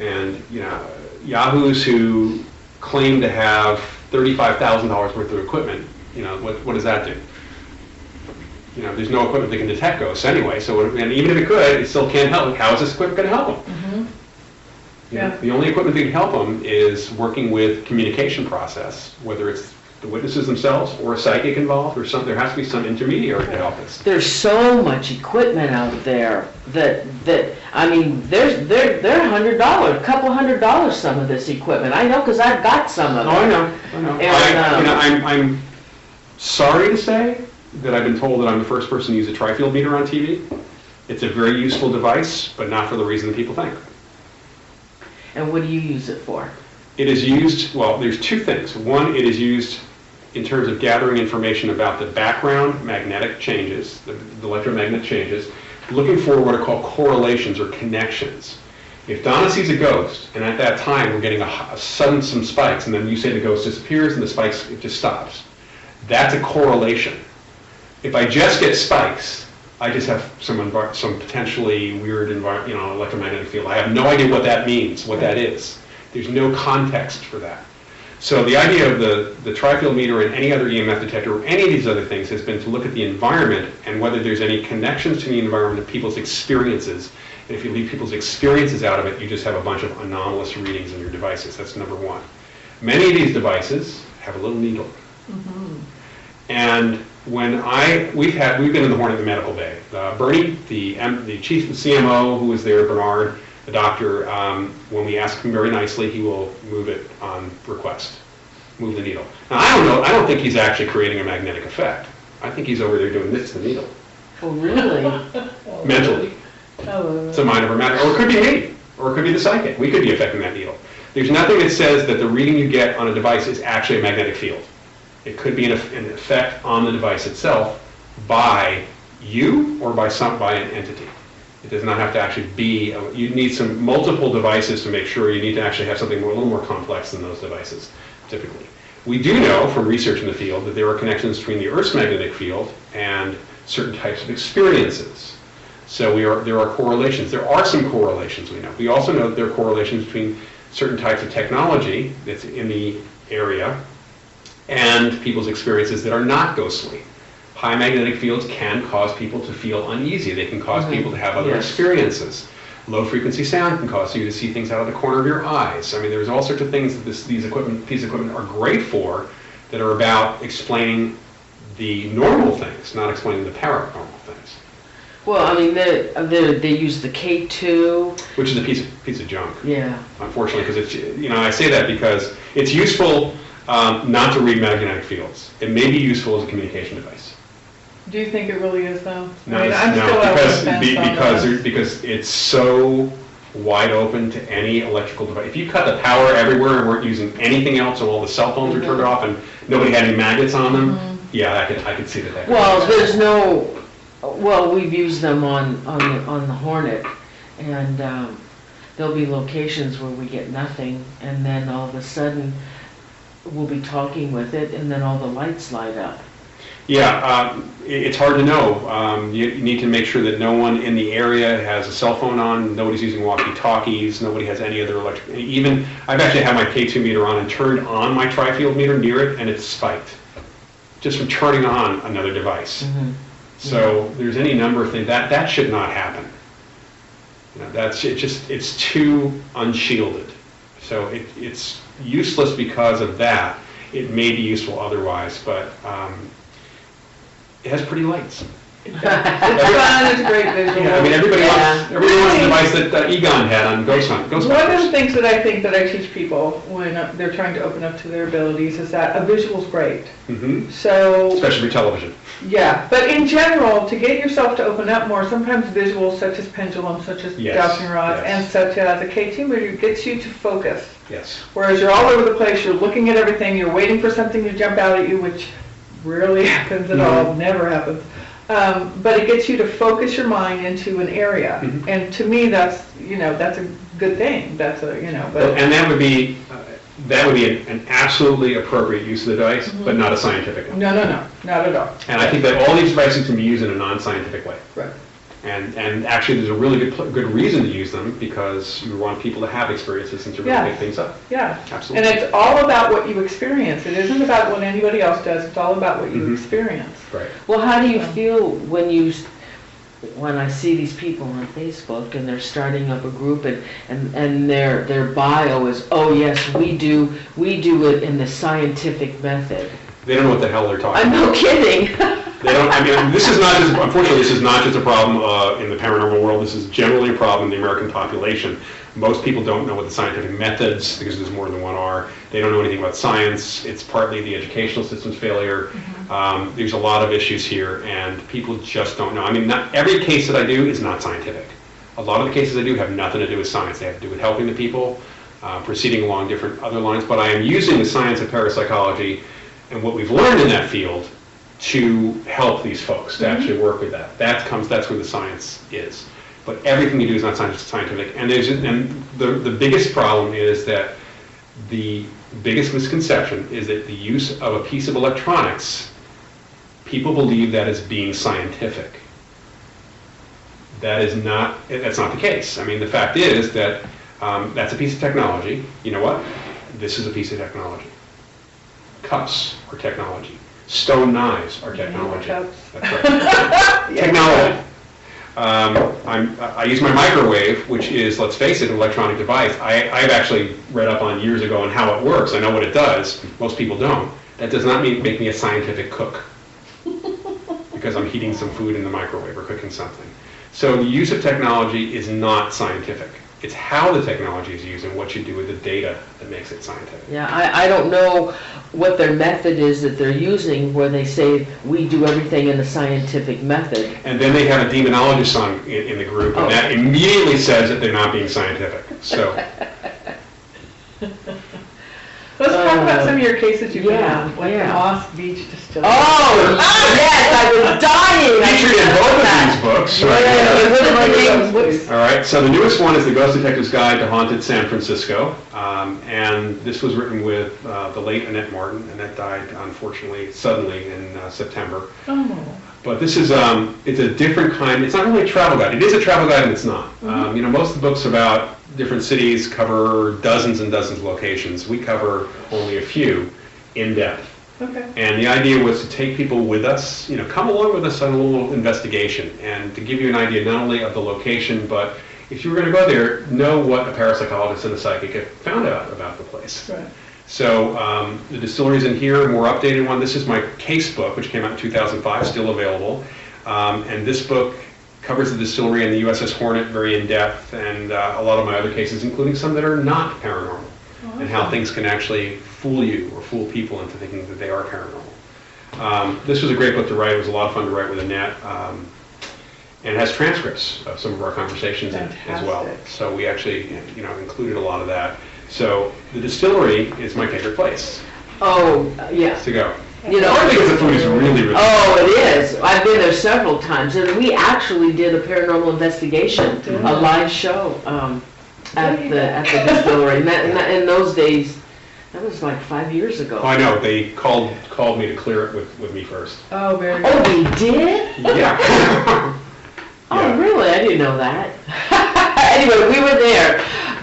And yahoos who claim to have $35,000 worth of equipment, what does that do? There's no equipment that can detect ghosts anyway. So, and even if it could, it still can't help. How is this equipment going to help them? Mm-hmm. The only equipment that can help them is working with communication process, whether it's the witnesses themselves or a psychic involved or something. There has to be some intermediary to help us. There's so much equipment out there that I mean, they're $100, a couple $100 some of this equipment. I know because I've got some of it. Oh, I know. And, I'm sorry to say that I've been told that I'm the first person to use a tri-field meter on TV. It's a very useful device, but not for the reason that people think. And what do you use it for? It is used, well, there's two things. One, it is used in terms of gathering information about the background magnetic changes, the electromagnetic changes, looking for what are called correlations or connections. If Donna sees a ghost, and at that time we're getting some spikes, and then you say the ghost disappears and the spikes, it just stops. That's a correlation. If I just get spikes, I just have some potentially weird electromagnetic field. I have no idea what that means, what that is. There's no context for that. So the idea of the tri-field meter and any other EMF detector or any of these other things has been to look at the environment and whether there's any connections to the environment of people's experiences. And if you leave people's experiences out of it, you just have a bunch of anomalous readings in your devices. That's number one. Many of these devices have a little needle. Mm-hmm. And when we've been in the Hornet in the medical bay. Bernie, the chief, the CMO who was there, Bernard, the doctor, when we ask him very nicely, he will move it on request, move the needle. Now, I don't think he's actually creating a magnetic effect. I think he's over there doing this to the needle. Oh, really? Mentally. It's a mind over matter. Or it could be me, or it could be the psychic. We could be affecting that needle. There's nothing that says that the reading you get on a device is actually a magnetic field. It could be an effect on the device itself by you or by an entity. It does not have to actually be, you need some multiple devices to make sure. You need to actually have something a little more complex than those devices, typically. We do know from research in the field that there are connections between the Earth's magnetic field and certain types of experiences. So there are correlations. There are some correlations we know. We also know that there are correlations between certain types of technology that's in the area and people's experiences that are not ghostly. High magnetic fields can cause people to feel uneasy. They can cause people to have other experiences. Low frequency sound can cause you to see things out of the corner of your eyes. I mean, there's all sorts of things that these equipment are great for that are about explaining the normal things, not explaining the paranormal things. Well, I mean, they use the K2, which is a piece of junk. Yeah. Unfortunately, because it's I say that because it's useful not to read magnetic fields. It may be useful as a communication device. Do you think it really is, though? No, because it's so wide open to any electrical device. If you cut the power everywhere and weren't using anything else and all the cell phones were turned off and nobody had any magnets on them, yeah, I could see that. Well, there's no. Well, we've used them on the Hornet, and there'll be locations where we get nothing, and then all of a sudden we'll be talking with it, and then all the lights light up. Yeah, it's hard to know. You need to make sure that no one in the area has a cell phone on, nobody's using walkie-talkies, nobody has any other electric. Even, I've actually had my K2 meter on and turned on my tri-field meter near it, and it's spiked, just from turning on another device. Mm-hmm. So there's any number of things, that should not happen. It's too unshielded. So it's useless because of that. It may be useful otherwise, but it has pretty lights. It's fun, it's great visual. Yeah, I mean, everybody wants the device that Egon had on Ghost Hunt. One of the things that I think that I teach people when they're trying to open up to their abilities is that a visual's great. Mm-hmm. So, especially for television. Yeah, but in general, to get yourself to open up more, sometimes visuals such as pendulums, such as dowsing rods, and such as a K2 meter gets you to focus. Yes. Whereas you're all over the place, you're looking at everything, you're waiting for something to jump out at you, which rarely happens at all, never happens. But it gets you to focus your mind into an area, and to me, that's a good thing. That's and that would be an absolutely appropriate use of the device, but not a scientific one. No, not at all. And I think that all these devices can be used in a non-scientific way. Right. And actually, there's a really good reason to use them, because you want people to have experiences and to really pick things up. Yeah. Absolutely. And it's all about what you experience. It isn't about what anybody else does. It's all about what you experience. Right. Well, how do you feel when I see these people on Facebook and they're starting up a group and their bio is, oh yes, we do it in the scientific method? They don't know what the hell they're talking I'm about. no kidding. They don't, I mean, this is not just, unfortunately, this is not just a problem in the paranormal world. This is generally a problem in the American population. Most people don't know what the scientific methods, because there's more than one, are. They don't know anything about science. It's partly the educational system's failure. There's a lot of issues here, and people just don't know. I mean, not every case that I do is not scientific. A lot of the cases I do have nothing to do with science. They have to do with helping the people, proceeding along different other lines. But I am using the science of parapsychology and what we've learned in that field to help these folks, to actually work with that. That's where the science is. But everything you do is not scientific. And the biggest problem is that the biggest misconception is that the use of a piece of electronics, people believe that as being scientific. That's not the case. I mean, the fact is that that's a piece of technology. You know what? This is a piece of technology. Cups are technology. Stone knives are technology. That's right. Technology. I use my microwave, which is, let's face it, an electronic device. I've actually read up on years ago on how it works. I know what it does. Most people don't. That does not make me a scientific cook, because I'm heating some food in the microwave or cooking something. So the use of technology is not scientific. It's how the technology is used and what you do with the data that makes it scientific. Yeah, I don't know what their method is that they're using where they say we do everything in the scientific method. And then they have a demonologist in the group, and that immediately says that they're not being scientific. So. Let's talk about some of your cases you've been on, like the Moss Beach Distillery. Oh, yes, I was dying. Featured in both of these books. Right? All right, so the newest one is The Ghost Detective's Guide to Haunted San Francisco. And this was written with the late Annette Martin. Annette died, unfortunately, suddenly in September. Oh. But this is, it's a different kind, it's not really a travel guide. It is a travel guide and it's not. You know, most of the books about different cities cover dozens and dozens of locations. We cover only a few in depth. Okay. And the idea was to take people with us, you know, come along with us on a little investigation and to give you an idea not only of the location, but if you were going to go there, know what a parapsychologist and a psychic have found out about the place. Right. So the distillery's in here, a more updated one. This is my case book, which came out in 2005, still available. And this book covers the distillery and the USS Hornet very in depth, and a lot of my other cases, including some that are not paranormal, and how things can actually fool you or fool people into thinking that they are paranormal. This was a great book to write. It was a lot of fun to write with Annette. And it has transcripts of some of our conversations in as well. So we actually, you know, included a lot of that. So the distillery is my favorite place. Oh, yeah. To go. You know, partly because the food is really, really oh, it is. I've been there several times, and we actually did a paranormal investigation, a live show at the distillery. And in those days, that was like 5 years ago. Oh, I know. They called me to clear it with me first. Oh, very good. Oh, we did? Yeah. Oh, really? I didn't know that. Anyway, we were there,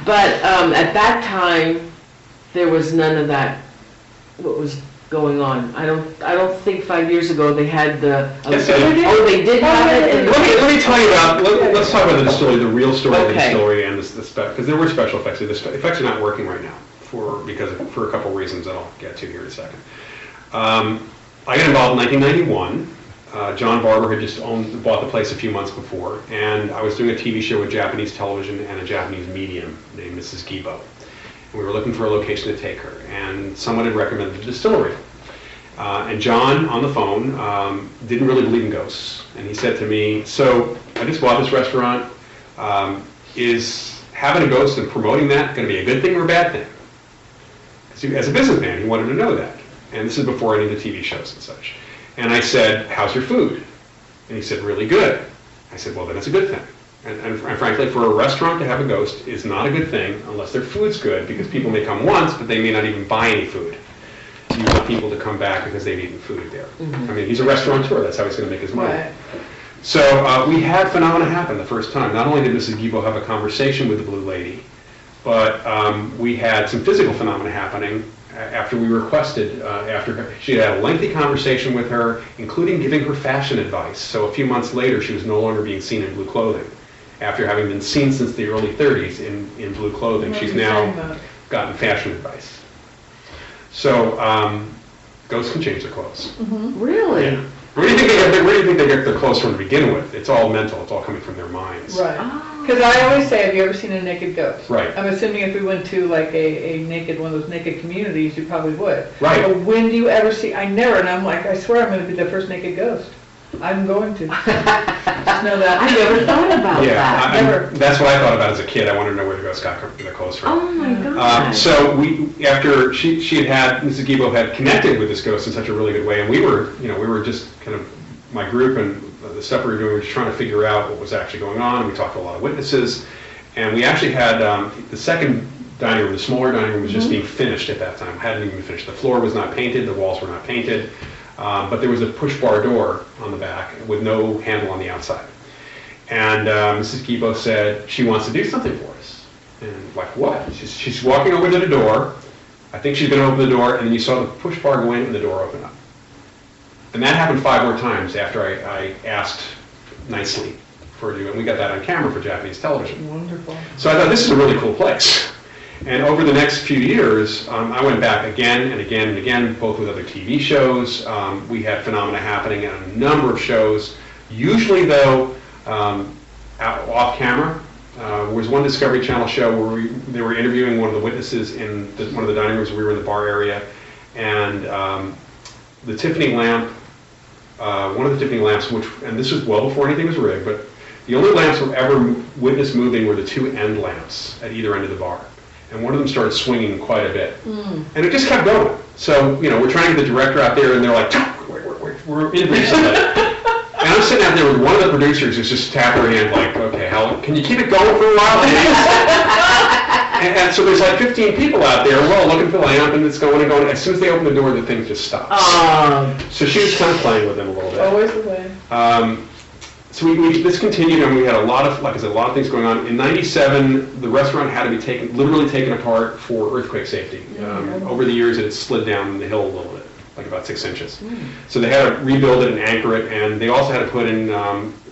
but at that time, there was none of that. What was going on? I don't think 5 years ago they had the. Yes, they did. Oh, they did have it. And let me tell you about. Let's talk about the distillery, the real story of the distillery, and the spec, because there were special effects. The effects are not working right now for a couple reasons that I'll get to here in a second. I got involved in 1991. John Barber had just bought the place a few months before, and I was doing a TV show with Japanese television and a Japanese medium named Mrs. Gibo. And we were looking for a location to take her, and someone had recommended the distillery. And John, on the phone, didn't really believe in ghosts, and he said to me, so I just bought this restaurant. Is having a ghost and promoting that going to be a good thing or a bad thing? Because as a businessman, he wanted to know that. And this is before any of the TV shows and such. And I said, how's your food? And he said, really good. I said, well, then it's a good thing. And frankly, for a restaurant to have a ghost is not a good thing unless their food's good, because people may come once, but they may not even buy any food. So you want people to come back because they've eaten food there. I mean, he's a restaurateur. That's how he's going to make his money. Right. So we had phenomena happen the first time. Not only did Mrs. Gibo have a conversation with the Blue Lady, but we had some physical phenomena happening after we requested, she had a lengthy conversation with her, including giving her fashion advice. So a few months later, she was no longer being seen in blue clothing. After having been seen since the early 30s in blue clothing, she's now gotten fashion advice. So ghosts can change their clothes. Mm-hmm. Really? Yeah. Where do you think they get their clothes from to begin with? It's all mental. It's all coming from their minds. Right. Because I always say, have you ever seen a naked ghost? Right. I'm assuming if we went to like a naked, one of those naked communities, you probably would. Right. But when do you ever see, I never, and I'm like, I swear I'm going to be the first naked ghost. I'm going to. Just know that. I never thought about that. Never. That's what I thought about as a kid. I wanted to know where the ghosts got their clothes from. Oh my gosh. So after she had Mrs. Gibo had connected with this ghost in such a really good way, and we were just kind of, my group and the stuff we were doing, we were just trying to figure out what was actually going on. We talked to a lot of witnesses, and we actually had the second dining room, the smaller dining room, was just being finished at that time. Hadn't even been finished. The floor was not painted, the walls were not painted, but there was a push bar door on the back with no handle on the outside. And Mrs. Gibo said she wants to do something for us. And like what? She's walking over to the door. I think she's going to open the door, and then you saw the push bar go in and the door open up. And that happened 5 more times after I asked nicely for it, and we got that on camera for Japanese television. Wonderful. So I thought, this is a really cool place. And over the next few years, I went back again and again and again, both with other TV shows. We had phenomena happening on a number of shows. Usually, though, off camera. Was one Discovery Channel show where they were interviewing one of the witnesses in one of the dining rooms. We were in the bar area, and the Tiffany lamp, one of the Tiffany lamps, and this was well before anything was rigged, but the only lamps were ever witnessed moving were the 2 end lamps at either end of the bar. And one of them started swinging quite a bit. And it just kept going. So, we're trying to get the director out there, and they're like, we're interviewing somebody. And I'm sitting out there with one of the producers who's just tapping her hand like, okay, can you keep it going for a while, please? and so there's like 15 people out there, we're all looking for the lamp, and it's going and going. As soon as they open the door, the thing just stops. So she was kind of playing with them a little bit. Always the way. So this continued, and we had a lot of things going on. In '97, the restaurant had to be literally taken apart for earthquake safety. Over the years, it had slid down the hill a little bit, like about 6 inches. So they had to rebuild it and anchor it, and they also had to put in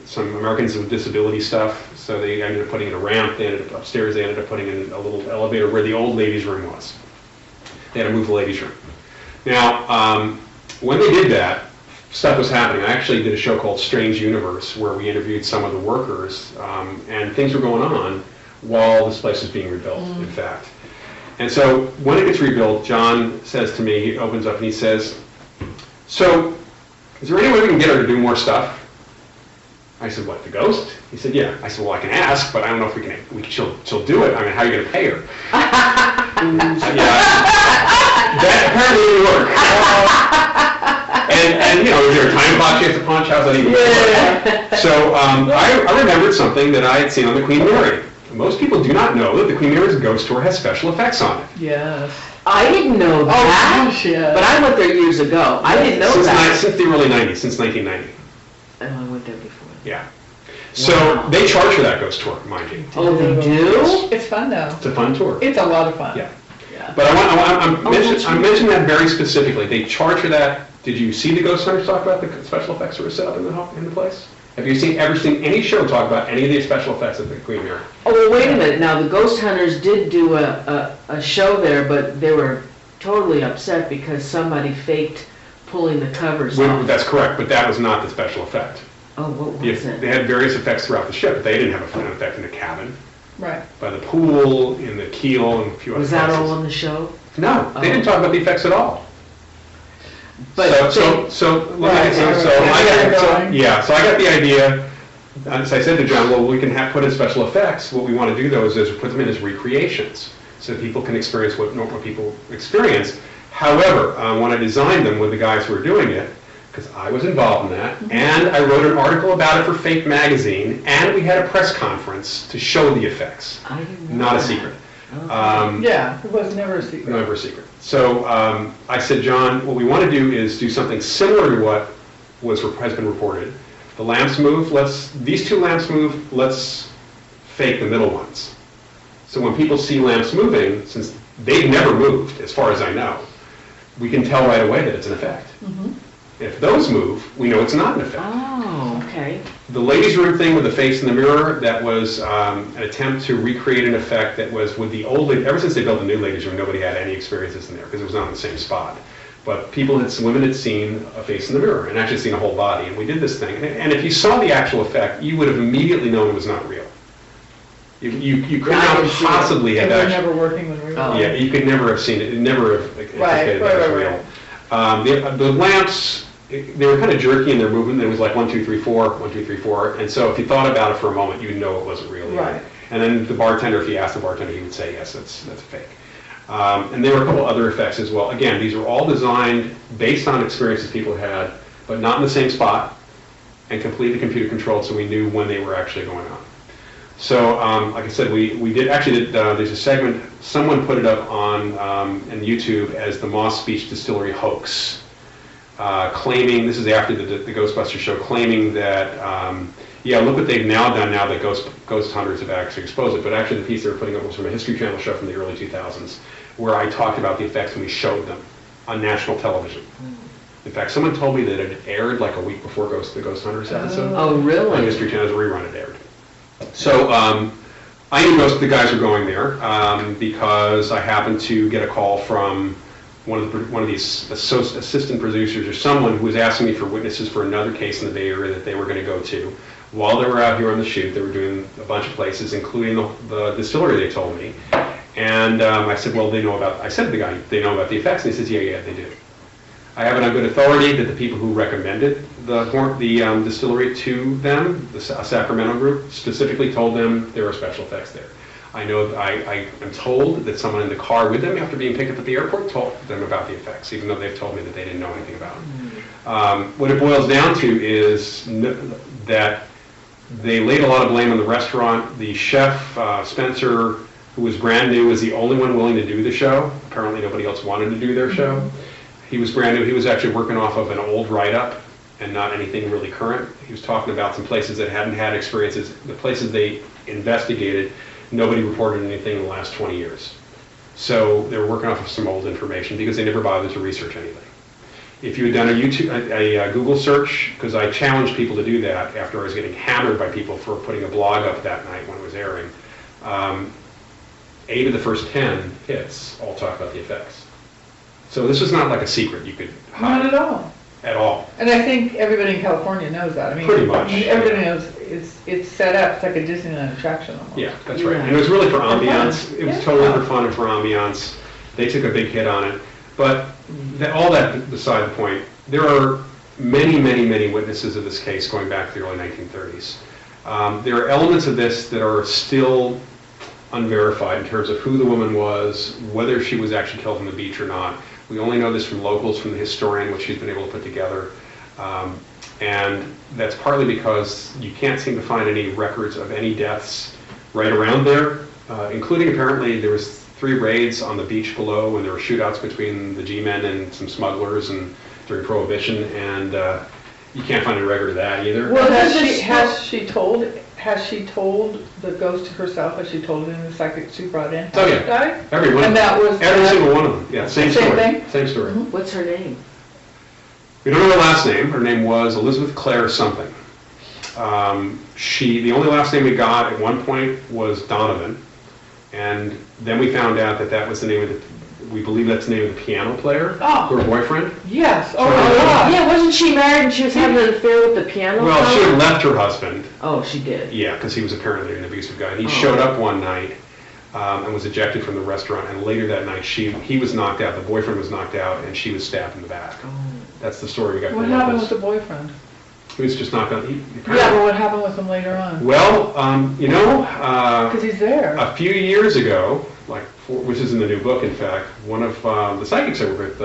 some Americans with Disability stuff. So they ended up putting in a ramp. They ended up upstairs. They ended up putting in a little elevator where the old ladies' room was. They had to move the ladies' room. Now, when they did that, stuff was happening. I actually did a show called Strange Universe where we interviewed some of the workers, and things were going on while this place was being rebuilt, in fact. And so when it gets rebuilt, John says to me, he opens up and he says, so is there any way we can get her to do more stuff? I said, what, the ghost? He said, yeah. I said, well, I can ask, but I don't know if she'll do it. I mean, how are you going to pay her? That apparently didn't work. And is there a time clock she has to punch? How's that even work? So I remembered something that I had seen on the Queen Mary. Most people do not know that the Queen Mary's Ghost Tour has special effects on it. Yes. I didn't know that. Gosh, yeah. But I went there years ago. I didn't know that. Since the early 90s, since 1990. Oh, I went there before. Yeah. So they charge for that ghost tour, mind you. Oh, they do? It's fun though. It's a fun tour. It's a lot of fun. Yeah. But I'm mentioning that very specifically. They charge for that. Did you see the Ghost Hunters talk about the special effects that were set up in the place? Have you ever seen any show talk about any of the special effects at the Queen Mary? Oh, well, wait a minute. Now, the Ghost Hunters did do a show there, but they were totally upset because somebody faked pulling the covers off. That's correct, but that was not the special effect. Oh, what was it? They had various effects throughout the ship, but they didn't have an effect in the cabin. Right. By the pool, in the keel, and a few other places. Was that all on the show? No, they didn't talk about the effects at all. But so I got the idea. As I said to John, well, we can put in special effects. What we want to do, though, is put them in as recreations, so people can experience what normal people experience. However, when I designed them with the guys who were doing it, because I was involved in that, and I wrote an article about it for Fake Magazine, and we had a press conference to show the effects. I didn't know Not that. a secret. Yeah, it was never a secret. Never a secret. So I said, John, what we want to do is do something similar to what has been reported, The lamps move, these two lamps move, let's fake the middle ones. So when people see lamps moving, since they've never moved, as far as I know, we can tell right away that it's an effect. If those move, we know it's not an effect. Oh, okay. The ladies' room thing with the face in the mirror, that was an attempt to recreate an effect that was with the old, ever since they built the new ladies' room, nobody had any experiences in there because it was not in the same spot. But women had seen a face in the mirror and actually seen a whole body, and we did this thing. And if you saw the actual effect, you would have immediately known it was not real. You could not possibly have They were actually. never working when we were. Yeah, you could never have seen it. It never have anticipated that it was real. The lamps, they were kind of jerky in their movement. It was like 1, 2, 3, 4, 1, 2, 3, 4. And so if you thought about it for a moment, you'd know it wasn't real. Right. And then the bartender, if you asked the bartender, he would say, yes, that's fake. And there were a couple other effects as well. Again, these were all designed based on experiences people had, but not in the same spot, and completely computer controlled, so we knew when they were actually going on. So, like I said, we did there's a segment, someone put it up on YouTube as the Moss Beach Distillery hoax, claiming, this is after the Ghostbusters show, claiming that, yeah, look what they've now done now that ghost hunters have actually exposed it. But actually the piece they were putting up was from a History Channel show from the early 2000s, where I talked about the effects and we showed them on national television. In fact, someone told me that it aired like a week before the Ghost Hunters episode. Oh, really? On History Channel's rerun, it aired. So I knew most of the guys were going there because I happened to get a call from one of these assistant producers or someone who was asking me for witnesses for another case in the Bay Area that they were going to go to. While they were out here on the shoot, they were doing a bunch of places, including the distillery, they told me. And I said, well, I said to the guy, they know about the effects? And he says, yeah, they do. I have it on good authority that the people who recommended the distillery to them, the Sacramento group, specifically told them there were special effects there. I know, I am told that someone in the car with them after being picked up at the airport told them about the effects, even though they've told me that they didn't know anything about it. What it boils down to is that they laid a lot of blame on the restaurant. The chef, Spencer, who was brand new, was the only one willing to do the show. Apparently nobody else wanted to do their show. He was brand new. He was actually working off of an old write-up and not anything really current. He was talking about some places that hadn't had experiences. The places they investigated, nobody reported anything in the last 20 years. So they were working off of some old information because they never bothered to research anything. If you had done a Google search, because I challenged people to do that after I was getting hammered by people for putting a blog up that night when it was airing, 8 of the first 10 hits all talk about the effects. So this is not like a secret you could hide. Not at all. At all. And I think everybody in California knows that. I mean, pretty much. Everybody knows it's set up. It's like a Disneyland attraction almost. Yeah, that's right. And it was really for ambiance. It was totally for fun and for ambiance. They took a big hit on it. But all that beside the point, there are many, many, many witnesses of this case going back to the early 1930s. There are elements of this that are still unverified in terms of who the woman was, whether she was actually killed on the beach or not. We only know this from locals, from the historian, which she's been able to put together. And that's partly because you can't seem to find any records of any deaths right around there, including apparently there was 3 raids on the beach below when there were shootouts between the G-men and some smugglers and during Prohibition, and you can't find a record of that either. Well, has she told the ghost herself? Has she told any of the psychics she brought in? Oh yeah, everyone. And that was every single one of them. Yeah, same story. Thing? Same story. Mm-hmm. What's her name? We don't know her last name. Her name was Elizabeth Clare something. The only last name we got at one point was Donovan, and then we found out that was the name of we believe that's the name of the piano player, her boyfriend. Yes. Oh, yeah, wasn't she married and she was having an affair with the piano player? Well, she had left her husband. Oh, she did. Yeah, because he was apparently an abusive guy. And he showed up one night and was ejected from the restaurant, and later that night he was knocked out, the boyfriend was knocked out, and she was stabbed in the back. Oh. That's the story we got from What happened with the boyfriend? He was just knocked out. Yeah, but what happened with him later on? Well, because he's there. A few years ago, which is in the new book, in fact, one of the psychics I work with,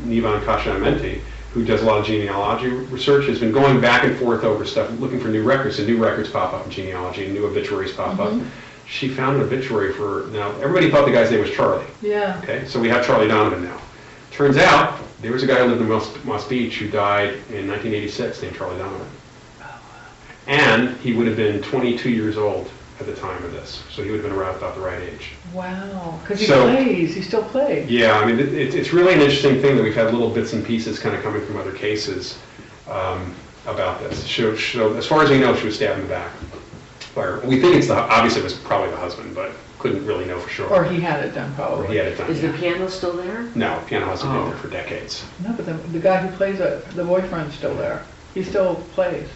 Nivan Kashamenti, who does a lot of genealogy research, has been going back and forth over stuff, looking for new records, and new records pop up in genealogy, and new obituaries pop up. She found an obituary now, everybody thought the guy's name was Charlie. Yeah. Okay, so we have Charlie Donovan now. Turns out, there was a guy who lived in Moss Beach who died in 1986 named Charlie Donovan. And he would have been 22 years old at the time of this, so he would have been around about the right age. Wow, because he still plays. Yeah, I mean, it's really an interesting thing that we've had little bits and pieces kind of coming from other cases about this. So as far as we know, she was stabbed in the back. We think it's obviously it was probably the husband, but couldn't really know for sure. Or he had it done, probably. Or he had it done, Is the piano still there? No, piano hasn't been there for decades. No, but the guy who plays it, the boyfriend's still there. He still plays.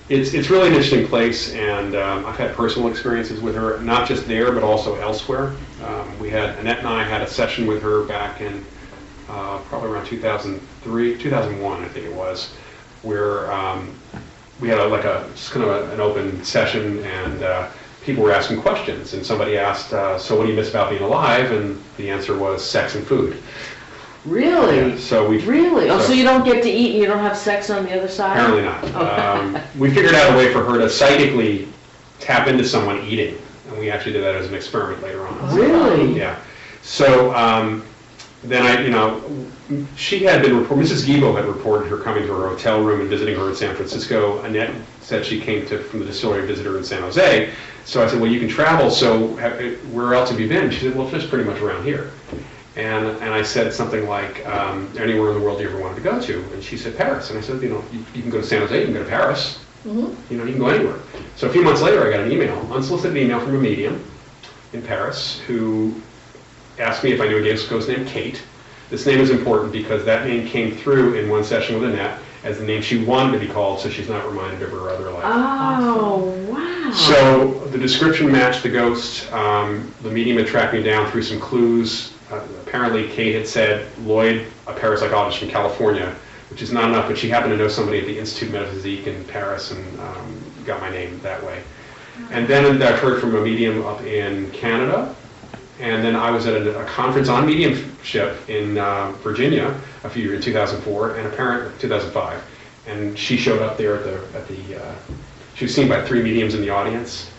It's really an interesting place, and I've had personal experiences with her, not just there, but also elsewhere. Annette and I had a session with her back in probably around 2001, I think it was, where we had just kind of an open session, and people were asking questions, and somebody asked, so what do you miss about being alive? And the answer was sex and food. Really? Yeah, so Really? Oh, so you don't get to eat and you don't have sex on the other side? Apparently not. We figured out a way for her to psychically tap into someone eating, and we actually did that as an experiment later on. Really? Yeah. So then she had been Mrs. Gibo had reported her coming to her hotel room and visiting her in San Francisco. Annette said she came from the distillery to visit her in San Jose. So I said, well, you can travel, so where else have you been? She said, well, just pretty much around here. And I said something like, anywhere in the world you ever wanted to go to? And she said, Paris. And I said, you can go to San Jose, you can go to Paris. Mm-hmm. You can go anywhere. So a few months later, I got an email, unsolicited email from a medium in Paris who asked me if I knew a ghost named Kate. This name is important because that name came through in one session with Annette as the name she wanted to be called, so she's not reminded of her other life. Oh, wow. So the description matched the ghost. The medium had tracked me down through some clues. Apparently Kate had said Loyd, a parapsychologist from California, which is not enough, but she happened to know somebody at the Institut Metaphysique in Paris and got my name that way. And then I've heard from a medium up in Canada, and then I was at a conference on mediumship in Virginia a few years, in 2004, and apparently 2005, and she showed up there she was seen by 3 mediums in the audience,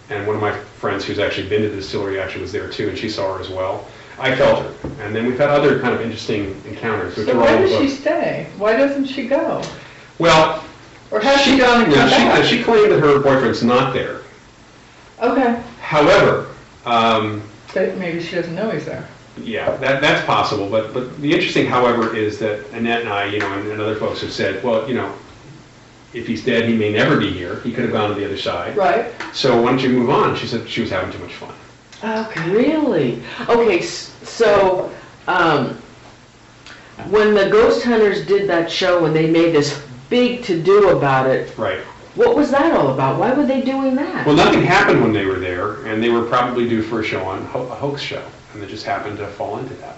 and one of my friends who's actually been to the distillery actually was there too, and she saw her as well. I felt her, and then we've had other kind of interesting encounters. So why does she stay? Why doesn't she go? Well, or has she gone and come back? She claimed that her boyfriend's not there. Okay. However, but maybe she doesn't know he's there. Yeah, that's possible. But the interesting, however, is that Annette and I, and other folks have said, well, if he's dead, he may never be here. He could have gone to the other side. Right. So why don't you move on? She said she was having too much fun. Okay. Really? Okay, so when the ghost hunters did that show, when they made this big to-do about it, right? What was that all about? Why were they doing that? Well, nothing happened when they were there, and they were probably due for a show a hoax show, and they just happened to fall into that.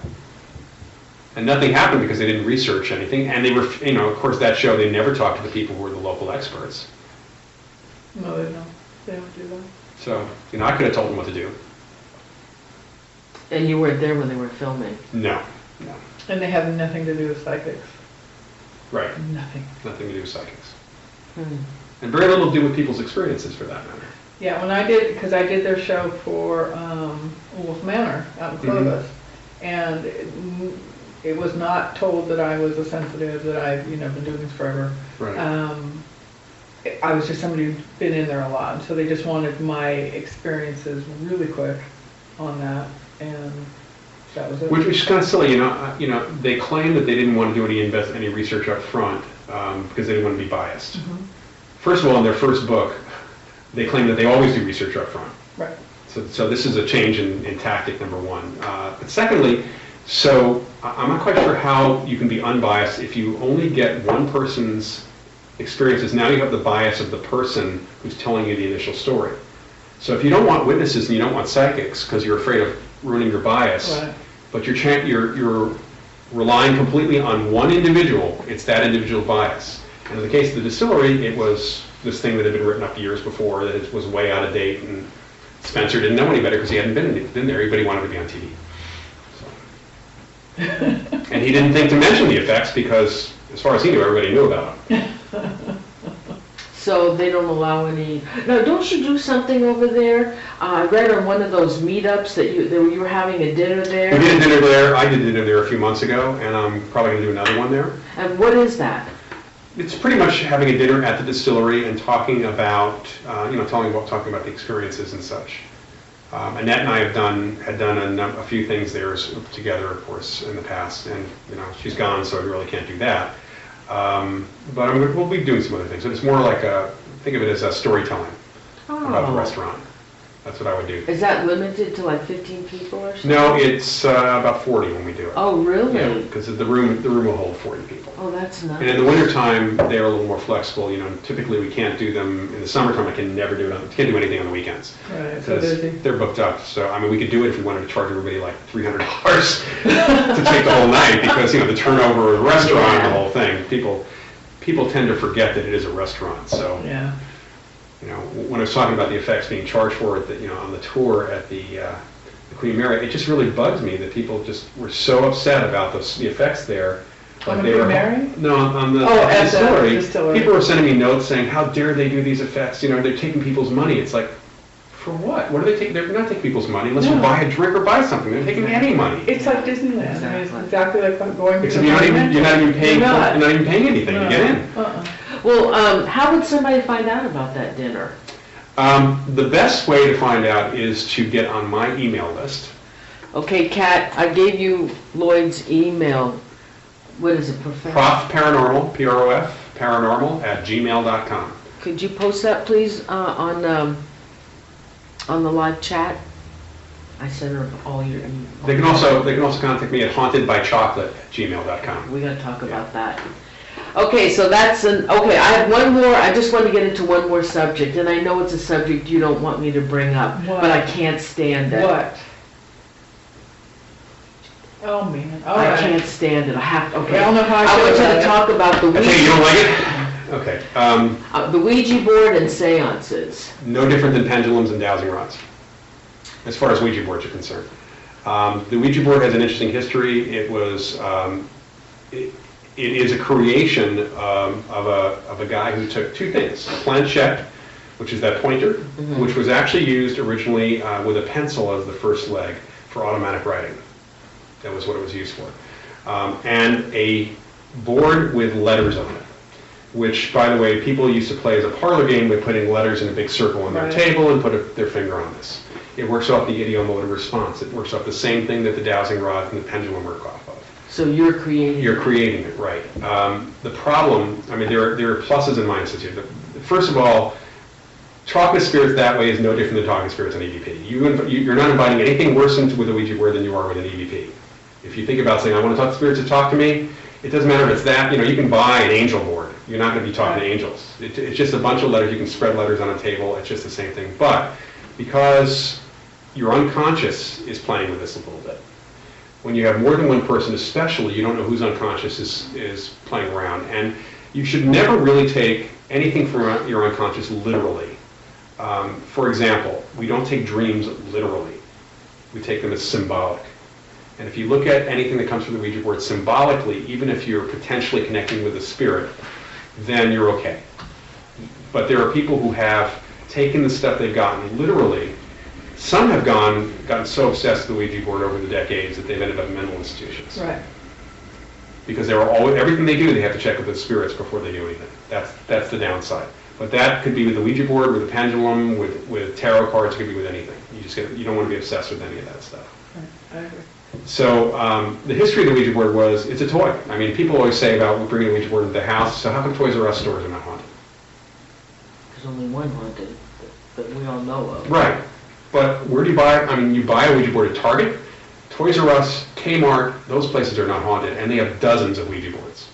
And nothing happened because they didn't research anything, and they were, of course, that show, they never talked to the people who were the local experts. No, they don't. They don't do that. So, I could have told them what to do. And you weren't there when they were filming? No. And they have nothing to do with psychics? Right. Nothing. Nothing to do with psychics. And very little to do with people's experiences, for that matter. Yeah, because I did their show for Wolf Manor out in Clovis, and it was not told that I was a sensitive, that I've been doing this forever. Right. I was just somebody who'd been in there a lot, so they just wanted my experiences really quick on that, and that was it. Which is kind of silly, they claim that they didn't want to do any research up front because they didn't want to be biased. Mm-hmm. First of all, in their first book, they claim that they always do research up front. Right. So this is a change in tactic, number one. But secondly, so I'm not quite sure how you can be unbiased if you only get one person's experiences. Now you have the bias of the person who's telling you the initial story. So if you don't want witnesses and you don't want psychics because you're afraid of ruining your bias, right, but you're relying completely on one individual, it's that individual bias. And in the case of the distillery, it was this thing that had been written up years before that it was way out of date, and Spencer didn't know any better because he hadn't been there, but he wanted to be on TV. So. And he didn't think to mention the effects because, as far as he knew, everybody knew about them. So they don't allow any. Now, don't you do something over there? I read on one of those meetups that you were having a dinner there. We did a dinner there. I did dinner there a few months ago, and I'm probably going to do another one there. And what is that? It's pretty much having a dinner at the distillery and talking about, talking about the experiences and such. Annette and I had done a few things there together, of course, in the past, and she's gone, so I really can't do that. But we'll be doing some other things. So it's more like think of it as a storytelling about the restaurant. That's what I would do. Is that limited to like 15 people or something? No, it's about 40 when we do it. Oh, really? Yeah, because the room will hold 40 people. Oh, that's nice. And in the wintertime, they're a little more flexible. Typically we can't do them in the summertime. I can never do it. Can't do anything on the weekends. Right, so busy. They're booked up. So we could do it if we wanted to charge everybody like $300 to take the whole night, because the turnover of the restaurant and the whole thing. People tend to forget that it is a restaurant. So yeah. When I was talking about the effects being charged for it, on the tour at the Queen Mary, it just really bugs me that people just were so upset about the effects there. On the Queen Mary? No, on the distillery. People were sending me notes saying, how dare they do these effects? They're taking people's money. It's like, for what? What are they taking? They're not taking people's money unless you buy a drink or buy something. They're taking any money. It's like Disneyland. Exactly. It's exactly like going to Except you're not even paying anything to get in. Well, how would somebody find out about that dinner? The best way to find out is to get on my email list. Okay, Kat, I gave you Loyd's email. What is it, Professor? Prof Paranormal, P-R-O-F, paranormal@gmail.com. Could you post that, please, on the live chat? I sent her all your... They can also contact me at hauntedbychocolate@gmail.com. We got to talk about that. Okay, so okay, I have one more, I just want to get into one more subject, and I know it's a subject you don't want me to bring up, What? but I can't stand it. What? Oh, man. All I right. can't stand it, I have to, okay. I don't know how I I feel want you about to it. talk about the I think you Ouija, don't like it? Okay. the Ouija board and seances. No different than pendulums and dowsing rods, as far as Ouija boards are concerned. The Ouija board has an interesting history. It was... It is a creation of a guy who took two things: a planchette, which is that pointer, which was actually used originally with a pencil as the first leg for automatic writing. That was what it was used for. And a board with letters on it, which, by the way, people used to play as a parlor game by putting letters in a big circle on their table and put their finger on this. It works off the ideomotor response. It works off the same thing that the dowsing rod and the pendulum work off of. So you're creating... You're creating it, right. The problem, there are pluses and minuses here. First of all, talking to spirits that way is no different than talking to spirits on EVP. You're not inviting anything worse with a Ouija board than you are with an EVP. If you think about saying, I want to talk to spirits to talk to me, it doesn't matter if it's that, you can buy an angel board. You're not going to be talking to angels. It's just a bunch of letters. You can spread letters on a table. It's just the same thing. But because your unconscious is playing with this a little bit, when you have more than one person especially, you don't know whose unconscious is playing around. And you should never really take anything from your unconscious literally. For example, we don't take dreams literally. We take them as symbolic. And if you look at anything that comes from the Ouija board symbolically, even if you're potentially connecting with a spirit, then you're okay. But there are people who have taken the stuff they've gotten literally. Some have gotten so obsessed with the Ouija board over the decades that they've ended up in mental institutions. Right. Because everything they do, they have to check with the spirits before they do anything. That's the downside. But that could be with the Ouija board, with a pendulum, with tarot cards. It could be with anything. You don't want to be obsessed with any of that stuff. Right. I agree. So the history of the Ouija board was, it's a toy. People always say about bringing a Ouija board into the house, so how come Toys R Us stores are not haunted? There's only one haunted that we all know of. Right. But where do you buy, you buy a Ouija board at Target, Toys R Us, Kmart, those places are not haunted, and they have dozens of Ouija boards.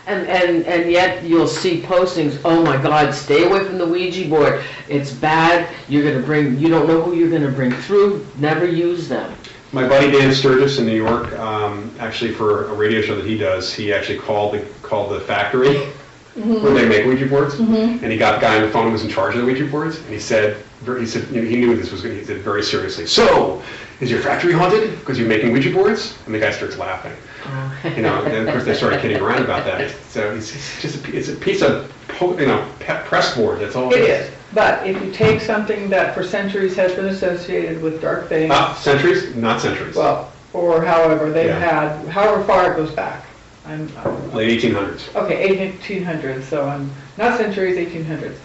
And yet you'll see postings, oh my God, stay away from the Ouija board. It's bad, you don't know who you're going to bring through, never use them. My buddy Dan Sturgis in New York, actually for a radio show that he does, he actually called the factory where they make Ouija boards, and he got the guy on the phone who was in charge of the Ouija boards, and he said he knew this was going to, he said very seriously, so, is your factory haunted because you're making Ouija boards? And the guy starts laughing. And of course they started kidding around about that. So it's a piece of press board, that's all it is. But if you take something that for centuries has been associated with dark things... Centuries? Not centuries. Well, or however they've had, however far it goes back. Late 1800s. Okay, 1800s, so I'm, not centuries, 1800s.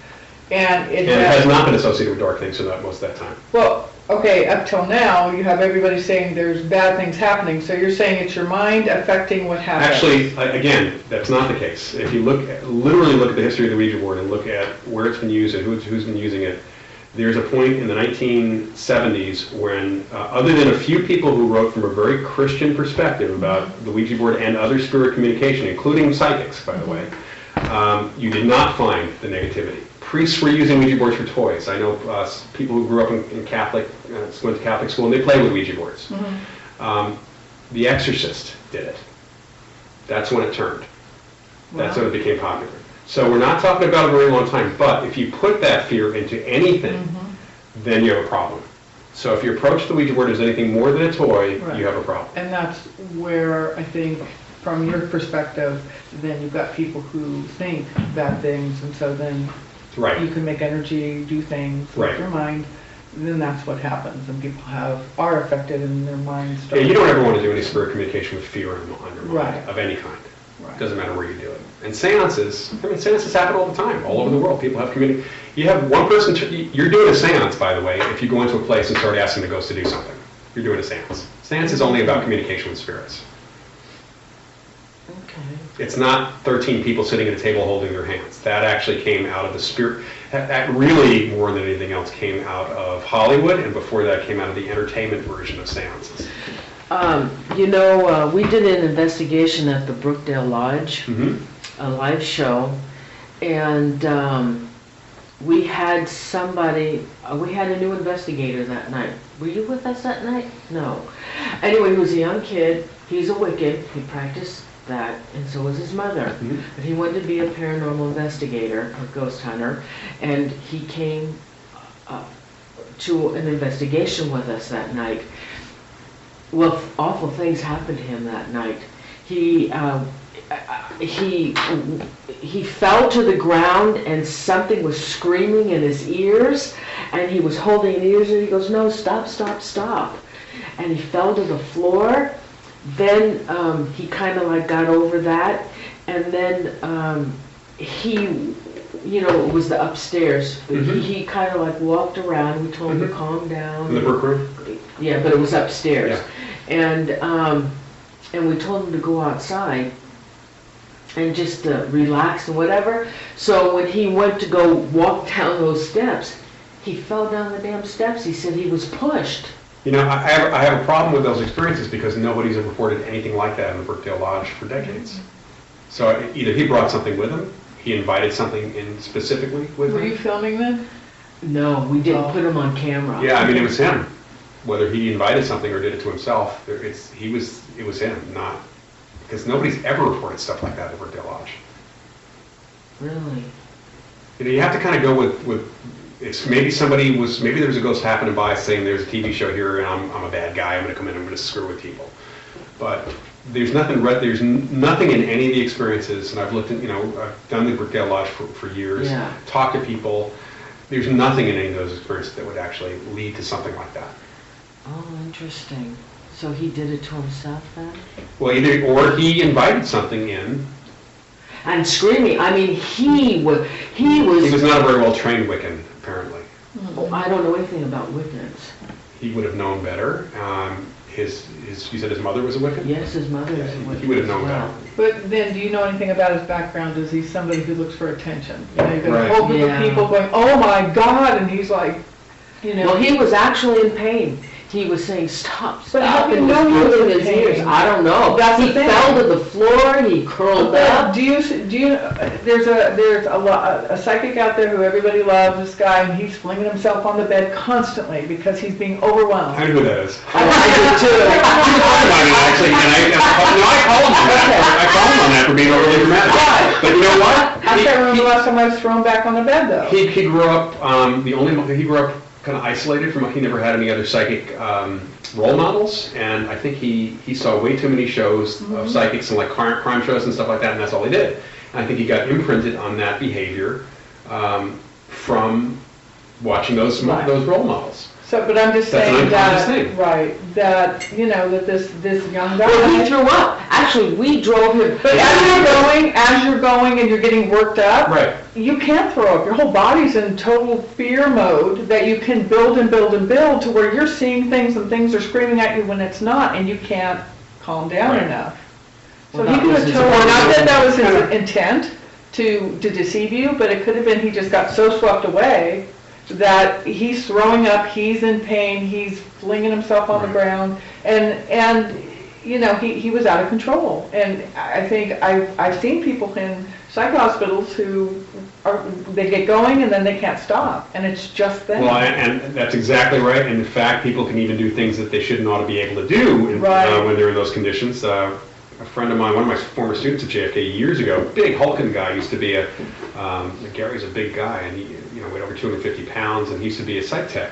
And And it has not been associated with dark things for most of that time. well, okay, up till now, you have everybody saying there's bad things happening, so you're saying it's your mind affecting what happens? Actually, again, that's not the case. If you literally look at the history of the Ouija board and look at where it's been used and who's been using it, there's a point in the 1970s when, other than a few people who wrote from a very Christian perspective about the Ouija board and other spirit communication, including psychics, by the way, you did not find the negativity. Priests were using Ouija boards for toys. I know people who grew up in Catholic, went to Catholic school, and they played with Ouija boards. The Exorcist did it. That's when it turned. That's when it became popular. So we're not talking about a very long time, but if you put that fear into anything, then you have a problem. So if you approach the Ouija board as anything more than a toy, you have a problem. And that's where I think, from your perspective, then you've got people who think bad things, and so then you can make energy, do things with your mind, then that's what happens, and people are affected in their minds. Yeah, you don't ever want to do any spirit communication with fear on your mind of any kind. Doesn't matter where you do it. And seances happen all the time, all over the world. People have you have one person, you're doing a seance, by the way, if you go into a place and start asking the ghost to do something. You're doing a seance. Seance is only about communication with spirits. Okay. It's not 13 people sitting at a table holding their hands. That actually came out of the spirit. That really, more than anything else, came out of Hollywood, and before that came out of the entertainment version of seances. We did an investigation at the Brookdale Lodge, a live show, and we had a new investigator that night. Were you with us that night? No. Anyway, he was a young kid. He's a Wiccan. He practiced that, and so was his mother. But he wanted to be a paranormal investigator, a ghost hunter, and he came to an investigation with us that night. Well, awful things happened to him that night. He fell to the ground and something was screaming in his ears, and he was holding his ears, and he goes, "No, stop, stop, stop." And he fell to the floor. Then he kind of like got over that, and then it was the upstairs. He kind of like walked around. We told him to calm down. In the work room? Yeah, but it was upstairs. Yeah. And we told him to go outside and just relax and whatever. So when he went to go walk down those steps, he fell down the damn steps. He said he was pushed. You know, I have a problem with those experiences because nobody's ever reported anything like that in the Brookdale Lodge for decades. So either he brought something with him, he invited something in specifically with him. Were you filming then? No, we didn't put him on camera. Yeah, I mean, it was him. Whether he invited something or did it to himself, it was him, not, because nobody's ever reported stuff like that at Brookdale Lodge. Really? You know, you have to kind of go with it's maybe there's a ghost happening by saying there's a TV show here and I'm a bad guy, I'm going to come in, I'm going to screw with people. But there's nothing in any of the experiences, and I've I've done the Brookdale Lodge for years, talked to people, there's nothing in any of those experiences that would actually lead to something like that. Oh, interesting. So he did it to himself then? Well, or he invited something in. And screaming, I mean, he was He was not a very well trained Wiccan, apparently. Oh, I don't know anything about Wiccans. He would have known better. You said his mother was a Wiccan? Yes, his mother was a Wiccan. He would have known better. But then, do you know anything about his background? Is he somebody who looks for attention? You know, you've got a whole group of people going, "Oh my God," and he's like, Well, he was actually in pain. He was saying, "Stop, stop," But how do you and know he was in his ears. pain? I don't know. That's the He thing. fell to the floor, he curled up. Do you, there's a psychic out there who everybody loves, this guy, and he's flinging himself on the bed constantly because he's being overwhelmed. I know who that is. I did too. Actually, I call him on that. I call him on that for being overly dramatic. Why? But you know what? I can't remember the last time I was thrown back on the bed, though. He grew up, he grew up kind of isolated from, he never had any other psychic role models, and I think he saw way too many shows of psychics and like crime shows and stuff like that, and that's all he did. And I think he got imprinted on that behavior from watching those role models. So, but I'm just That's an saying unconscious that, thing. right, that, you know, that this young guy. Well, he threw up. Actually, we drove him. But as you're going and you're getting worked up, Right. you can't throw up. Your whole body's in total fear mode that you can build and build and build to where you're seeing things and things are screaming at you when it's not, and you can't calm down Right. enough. So Well, he that could was have his totally, not that that was his Yeah. intent to deceive you, but it could have been he just got so swept away that he's throwing up, he's in pain, he's flinging himself on the Right. ground, and you know, he was out of control. And I think I've seen people in psych hospitals who they get going and then they can't stop, and it's just them. Well, and that's exactly right. And in fact, people can even do things that they shouldn't ought to be able to do Right. when they're in those conditions. A friend of mine, one of my former students at JFK years ago, big hulking guy, used to be Gary's a big guy, and he, you know, weighed over 250 pounds, and he used to be a psych tech.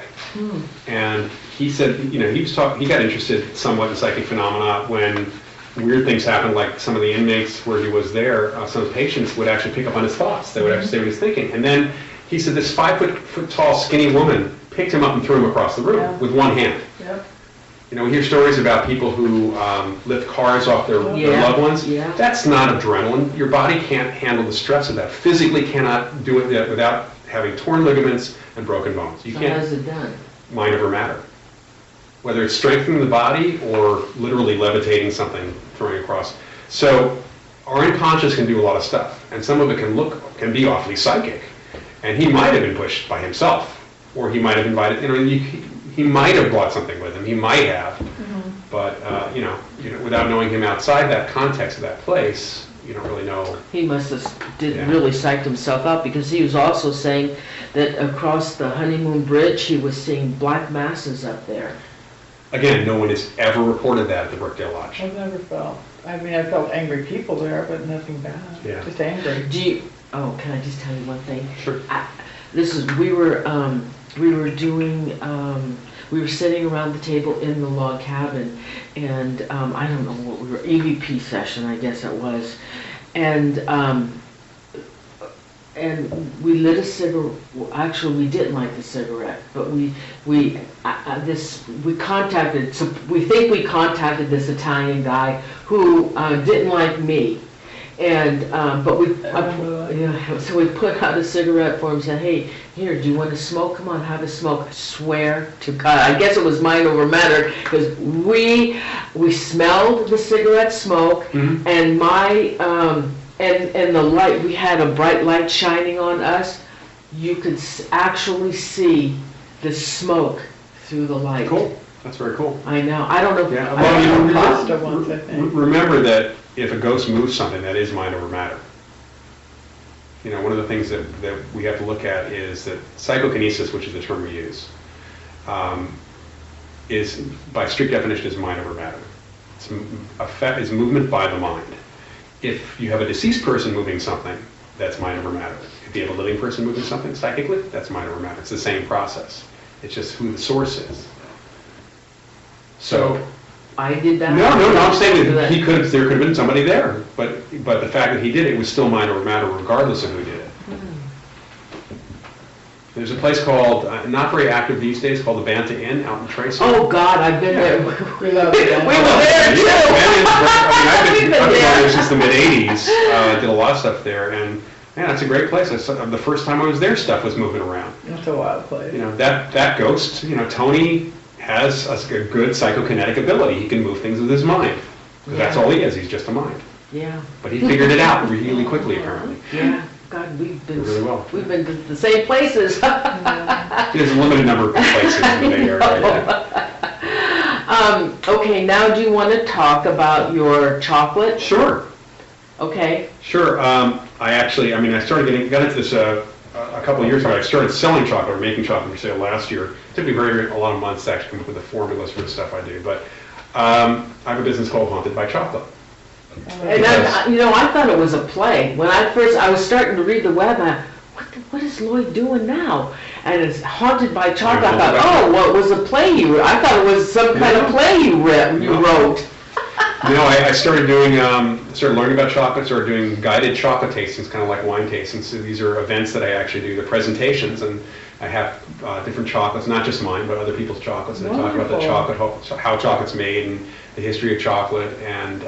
And he said, you know, he got interested somewhat in psychic phenomena when weird things happened, like some of the inmates where he was there, some of the patients would actually pick up on his thoughts. They would actually say what he was thinking. And then he said this 5 foot tall, skinny woman picked him up and threw him across the room Yeah. with one hand. Yep. You know, we hear stories about people who lift cars off their Yeah, loved ones. yeah. That's not adrenaline. Your body can't handle the stress of that. Physically cannot do it without having torn ligaments and broken bones. You So can't. how's it done? Mind over matter. Whether it's strengthening the body or literally levitating something, throwing across. So our unconscious can do a lot of stuff, and some of it can be awfully psychic. And he might have been pushed by himself, or he might have invited, you know, he might have brought something with him. He might have, but you know, without knowing him outside that context of that place, you don't really know. He must have Yeah. really psyched himself out, because he was also saying that across the Honeymoon Bridge, he was seeing black masses up there. Again, no one has ever reported that at the Brookdale Lodge. I've never felt, I mean, I felt angry people there, but nothing bad, Yeah. just angry. Can I just tell you one thing? Sure. We were sitting around the table in the log cabin, and I don't know what we were, EVP session, I guess it was, and we lit a cigarette. Well, actually, we didn't light the cigarette, but we contacted. So we think we contacted this Italian guy who didn't like me. And, so we put out a cigarette for him, said, hey, here, do you want to smoke? Come on, have a smoke. I swear to God, I guess it was mind over matter, because we smelled the cigarette smoke, Mhm. and and the light, we had a bright light shining on us. You could actually see the smoke through the light. Cool. That's very cool. I know, I don't know. Yeah. I Well, don't know. Pasta once, I think. Remember that if a ghost moves something, that is mind over matter. You know, one of the things that we have to look at is that psychokinesis, which is the term we use, is by strict definition is mind over matter. It's movement by the mind. If you have a deceased person moving something, that's mind over matter. If you have a living person moving something psychically, that's mind over matter. It's the same process. It's just who the source is. So I did that? no, I'm saying that there could have been somebody there, but the fact that he did it was still mind over matter regardless of who did it. There's a place called, not very active these days, called the Banta Inn out in Tracy. Oh, God, I've been there. We love it. We were there too. I've We've been been going there. there since the mid-'80s, did a lot of stuff there, and man, it's a great place. The first time I was there, stuff was moving around. It's a wild place. You know, that ghost, you know, Tony has a good psychokinetic ability. He can move things with his mind. That's all he is, he's just a mind. Yeah, But he figured it out really quickly, apparently. yeah. God, we've been Really well. We've been to the same places. There's a limited number of places in the Bay Area. Okay, now do you want to talk about your chocolate? Sure, Okay. sure. I got into this a couple of years ago. I started selling chocolate or making chocolate for sale last year. It took me a lot of months to actually come up with the formulas for the stuff I do. But I have a business called Haunted by Chocolate. And I thought it was a play. When I was starting to read the web, what is Loyd doing now? And it's Haunted by Chocolate. I thought, well, it was a play you wrote. I thought it was some kind of play you wrote. You know, I started learning about chocolate, started doing guided chocolate tastings, kind of like wine tastings. So these are events that I actually do, the presentations, and I have different chocolates, not just mine, but other people's chocolates. And I talk about the Wonderful. chocolate, how chocolate's made, and the history of chocolate, and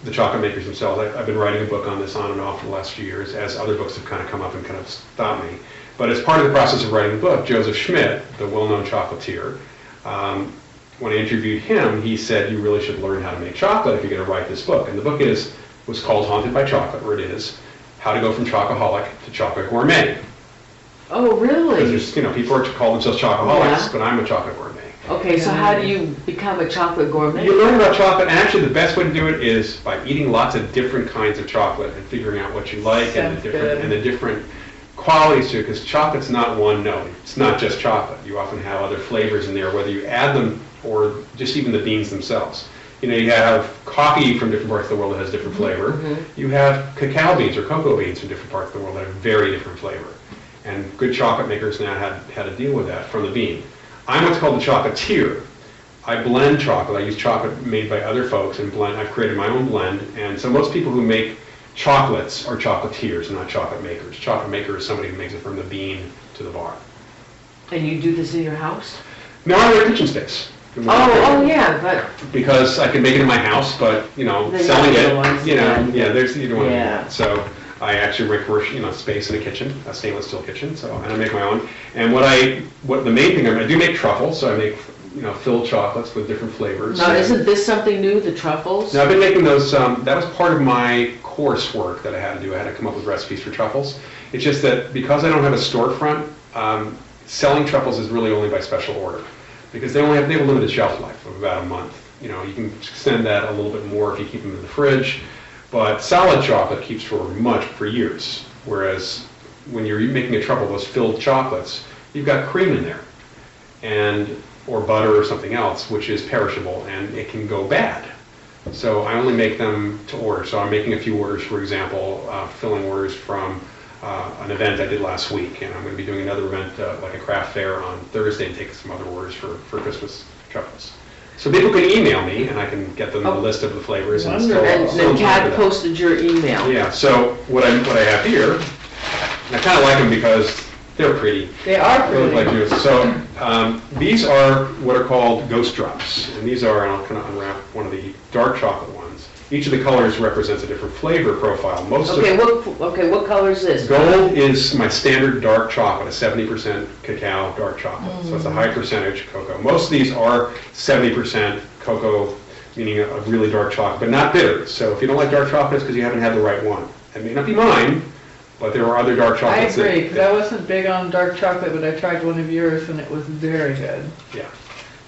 the chocolate makers themselves. I've been writing a book on this on and off for the last few years, as other books have kind of come up and kind of stopped me. But as part of the process of writing the book, Joseph Schmidt, the well-known chocolatier, when I interviewed him, he said, you really should learn how to make chocolate if you're going to write this book. And the book was called Haunted by Chocolate, or it is, How to Go from Chocoholic to Chocolate Gourmet. Oh, really? Because there's, people are call themselves chocoholics, Yeah. but I'm a chocolate gourmet. Okay, so how do you become a chocolate gourmet? You learn about chocolate, and actually the best way to do it is by eating lots of different kinds of chocolate and figuring out what you like and the different qualities to it, because chocolate's not one note. It's not just chocolate. You often have other flavors in there, whether you add them or just even the beans themselves. You have coffee from different parts of the world that has different flavor. Mm-hmm. You have cacao beans or cocoa beans from different parts of the world that have very different flavor. And good chocolate makers now had to deal with that from the bean. I'm what's called a chocolatier. I blend chocolate. I use chocolate made by other folks and blend. I've created my own blend. And so most people who make chocolates are chocolatiers, not chocolate makers. Chocolate maker is somebody who makes it from the bean to the bar. And you do this in your house? No, I have a kitchen space. Oh, yeah, but Because I can make it in my house, but Then selling you're it, the ones that- there's either one. Yeah. So I actually rent space in a kitchen, a stainless steel kitchen. So and I make my own. And what the main thing I do make truffles. So I make filled chocolates with different flavors. now isn't this something new, the truffles? Now I've been making those. That was part of my coursework that I had to do. I had to come up with recipes for truffles. It's just that because I don't have a storefront, selling truffles is really only by special order, because they have a limited shelf life of about a month. You can extend that a little bit more if you keep them in the fridge, but solid chocolate keeps for years. Whereas when you're making a truffle, those filled chocolates, you've got cream in there, or butter or something else, which is perishable and it can go bad. So I only make them to order. So I'm making a few orders, for example, filling orders from an event I did last week, and I'm going to be doing another event, like a craft fair on Thursday, and take some other orders for Christmas truffles. So people can email me, and I can get them the list of the flavors. And Wonderful. And then Kat posted your email. Yeah, so what I have here, and I kind of like them because they're pretty. They are They look like pretty. juice. So these are what are called ghost drops, and these are, and I'll kind of unwrap one of the dark chocolate ones. Each of the colors represents a different flavor profile. What color is this? Gold is my standard dark chocolate, a 70% cacao dark chocolate. So it's a high percentage cocoa. Most of these are 70% cocoa, meaning a really dark chocolate, but not bitter. So if you don't like dark chocolate, it's because you haven't had the right one. It may not be mine, but there are other dark I chocolates. agree, because I wasn't big on dark chocolate, but I tried one of yours and it was very good. Yeah.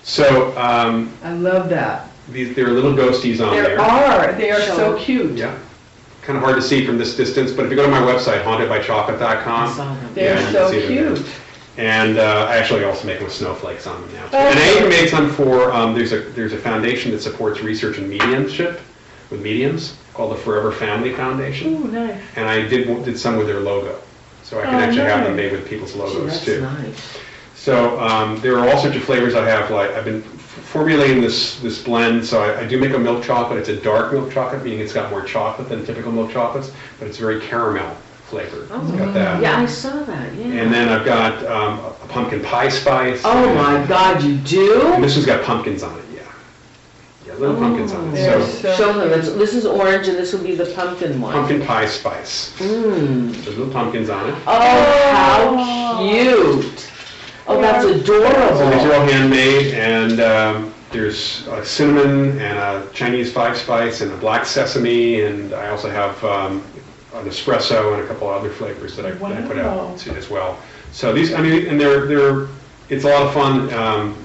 So I love that. there are little ghosties on there. They are so cute. Yeah. Kind of hard to see from this distance, but if you go to my website, hauntedbychocolate.com, They're you can so see them there. cute. And I actually also make them with snowflakes on them now. Too. Oh, And I even nice. made some for, there's a foundation that supports research in mediumship with mediums called the Forever Family Foundation. Ooh, nice. And I did some with their logo. So I can actually have them made with people's logos That's too. nice. So there are all sorts of flavors I have. Like I've been formulating this blend. So I do make a milk chocolate. It's a dark milk chocolate, meaning it's got more chocolate than typical milk chocolates, but it's very caramel flavored. It's got that. Yeah, I saw that, yeah. And then I've got a pumpkin pie spice. Oh my God, you do? And this one's got pumpkins on it, yeah. Yeah, little pumpkins on it. They're So so Show them, cute. this is orange and this will be the pumpkin one. pumpkin pie spice. Mmm. There's little pumpkins on it. Oh, how cute. Oh, that's So these adorable. are all handmade, and there's a cinnamon and a Chinese five spice and a black sesame, and I also have an espresso and a couple other flavors that I put out as well. So these, I mean, and it's a lot of fun.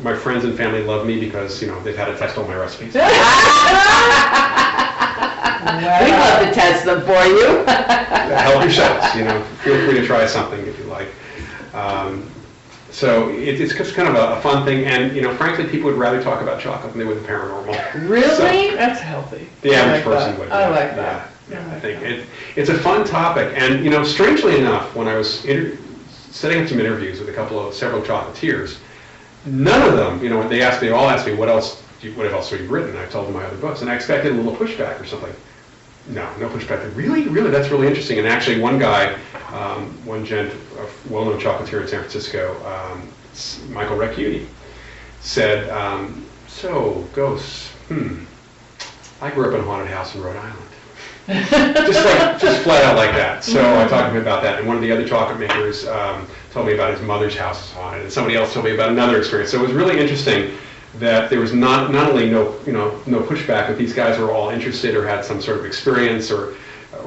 My friends and family love me because, they've had to test all my recipes. We love to test them for you. Help yourselves, feel free to try something if you like. So it's just kind of a fun thing, and frankly, people would rather talk about chocolate than they would the paranormal. Really? That's healthy. The I average like person that. would. I like that. Yeah, I I like think that. it's a fun topic, and strangely enough, when I was setting up some interviews with several chocolatiers, none of them, they all asked me what else have you written? I told them my other books, and I expected a little pushback or something. No pushback. Really? That's really interesting. And actually one guy, one gent, a well-known chocolatier in San Francisco, Michael Recchiuti, said, so ghosts, I grew up in a haunted house in Rhode Island. just flat out like that. So I talked to him about that, and one of the other chocolate makers told me about his mother's house is haunted, and somebody else told me about another experience. So it was really interesting that there was not only no pushback, but these guys were all interested or had some sort of experience or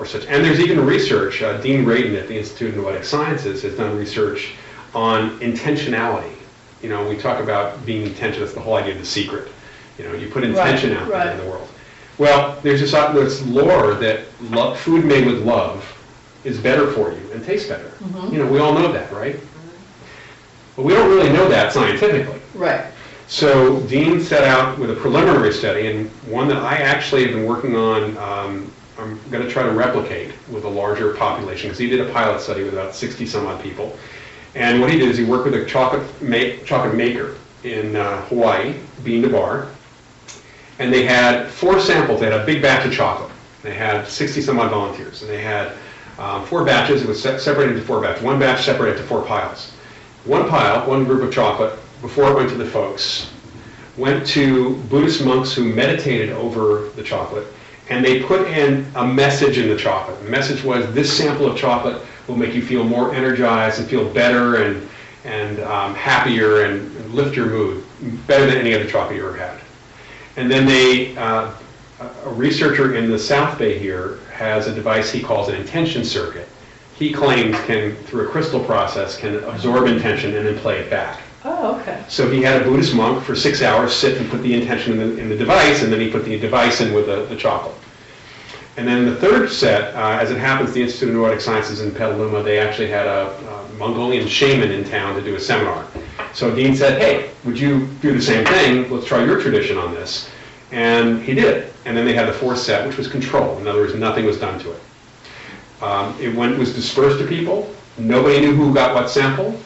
such. And there's even research. Dean Radin at the Institute of Noetic Sciences has done research on intentionality. We talk about being intentional. That's the whole idea of The Secret. You put intention out there in the world. Well, there's this lore that food made with love is better for you and tastes better. We all know that, right? But we don't really know that scientifically. Right. So Dean set out with a preliminary study, and one that I actually have been working on, I'm going to try to replicate with a larger population, because he did a pilot study with about 60 some odd people. And what he did is he worked with a chocolate maker in Hawaii, bean to bar, and they had 4 samples. They had a big batch of chocolate. They had 60 some odd volunteers, and they had 4 batches. It was separated into 4 batches. One batch separated into 4 piles. One pile, one group of chocolate, before it went to the folks, went to Buddhist monks who meditated over the chocolate, and they put in a message in the chocolate. The message was, this sample of chocolate will make you feel more energized and feel better and happier and lift your mood, better than any other chocolate you ever had. And then a researcher in the South Bay here has a device he calls an intention circuit. He claims through a crystal process, can absorb intention and then play it back. Oh, okay. So he had a Buddhist monk for 6 hours sit and put the intention in the device, and then he put the device in with the chocolate. And then the third set, as it happens, the Institute of Noetic Sciences in Petaluma, they actually had a Mongolian shaman in town to do a seminar. So Dean said, hey, would you do the same thing? Let's try your tradition on this. And he did. And then they had the 4th set, which was control. In other words, nothing was done to it. It was dispersed to people. Nobody knew who got what sample.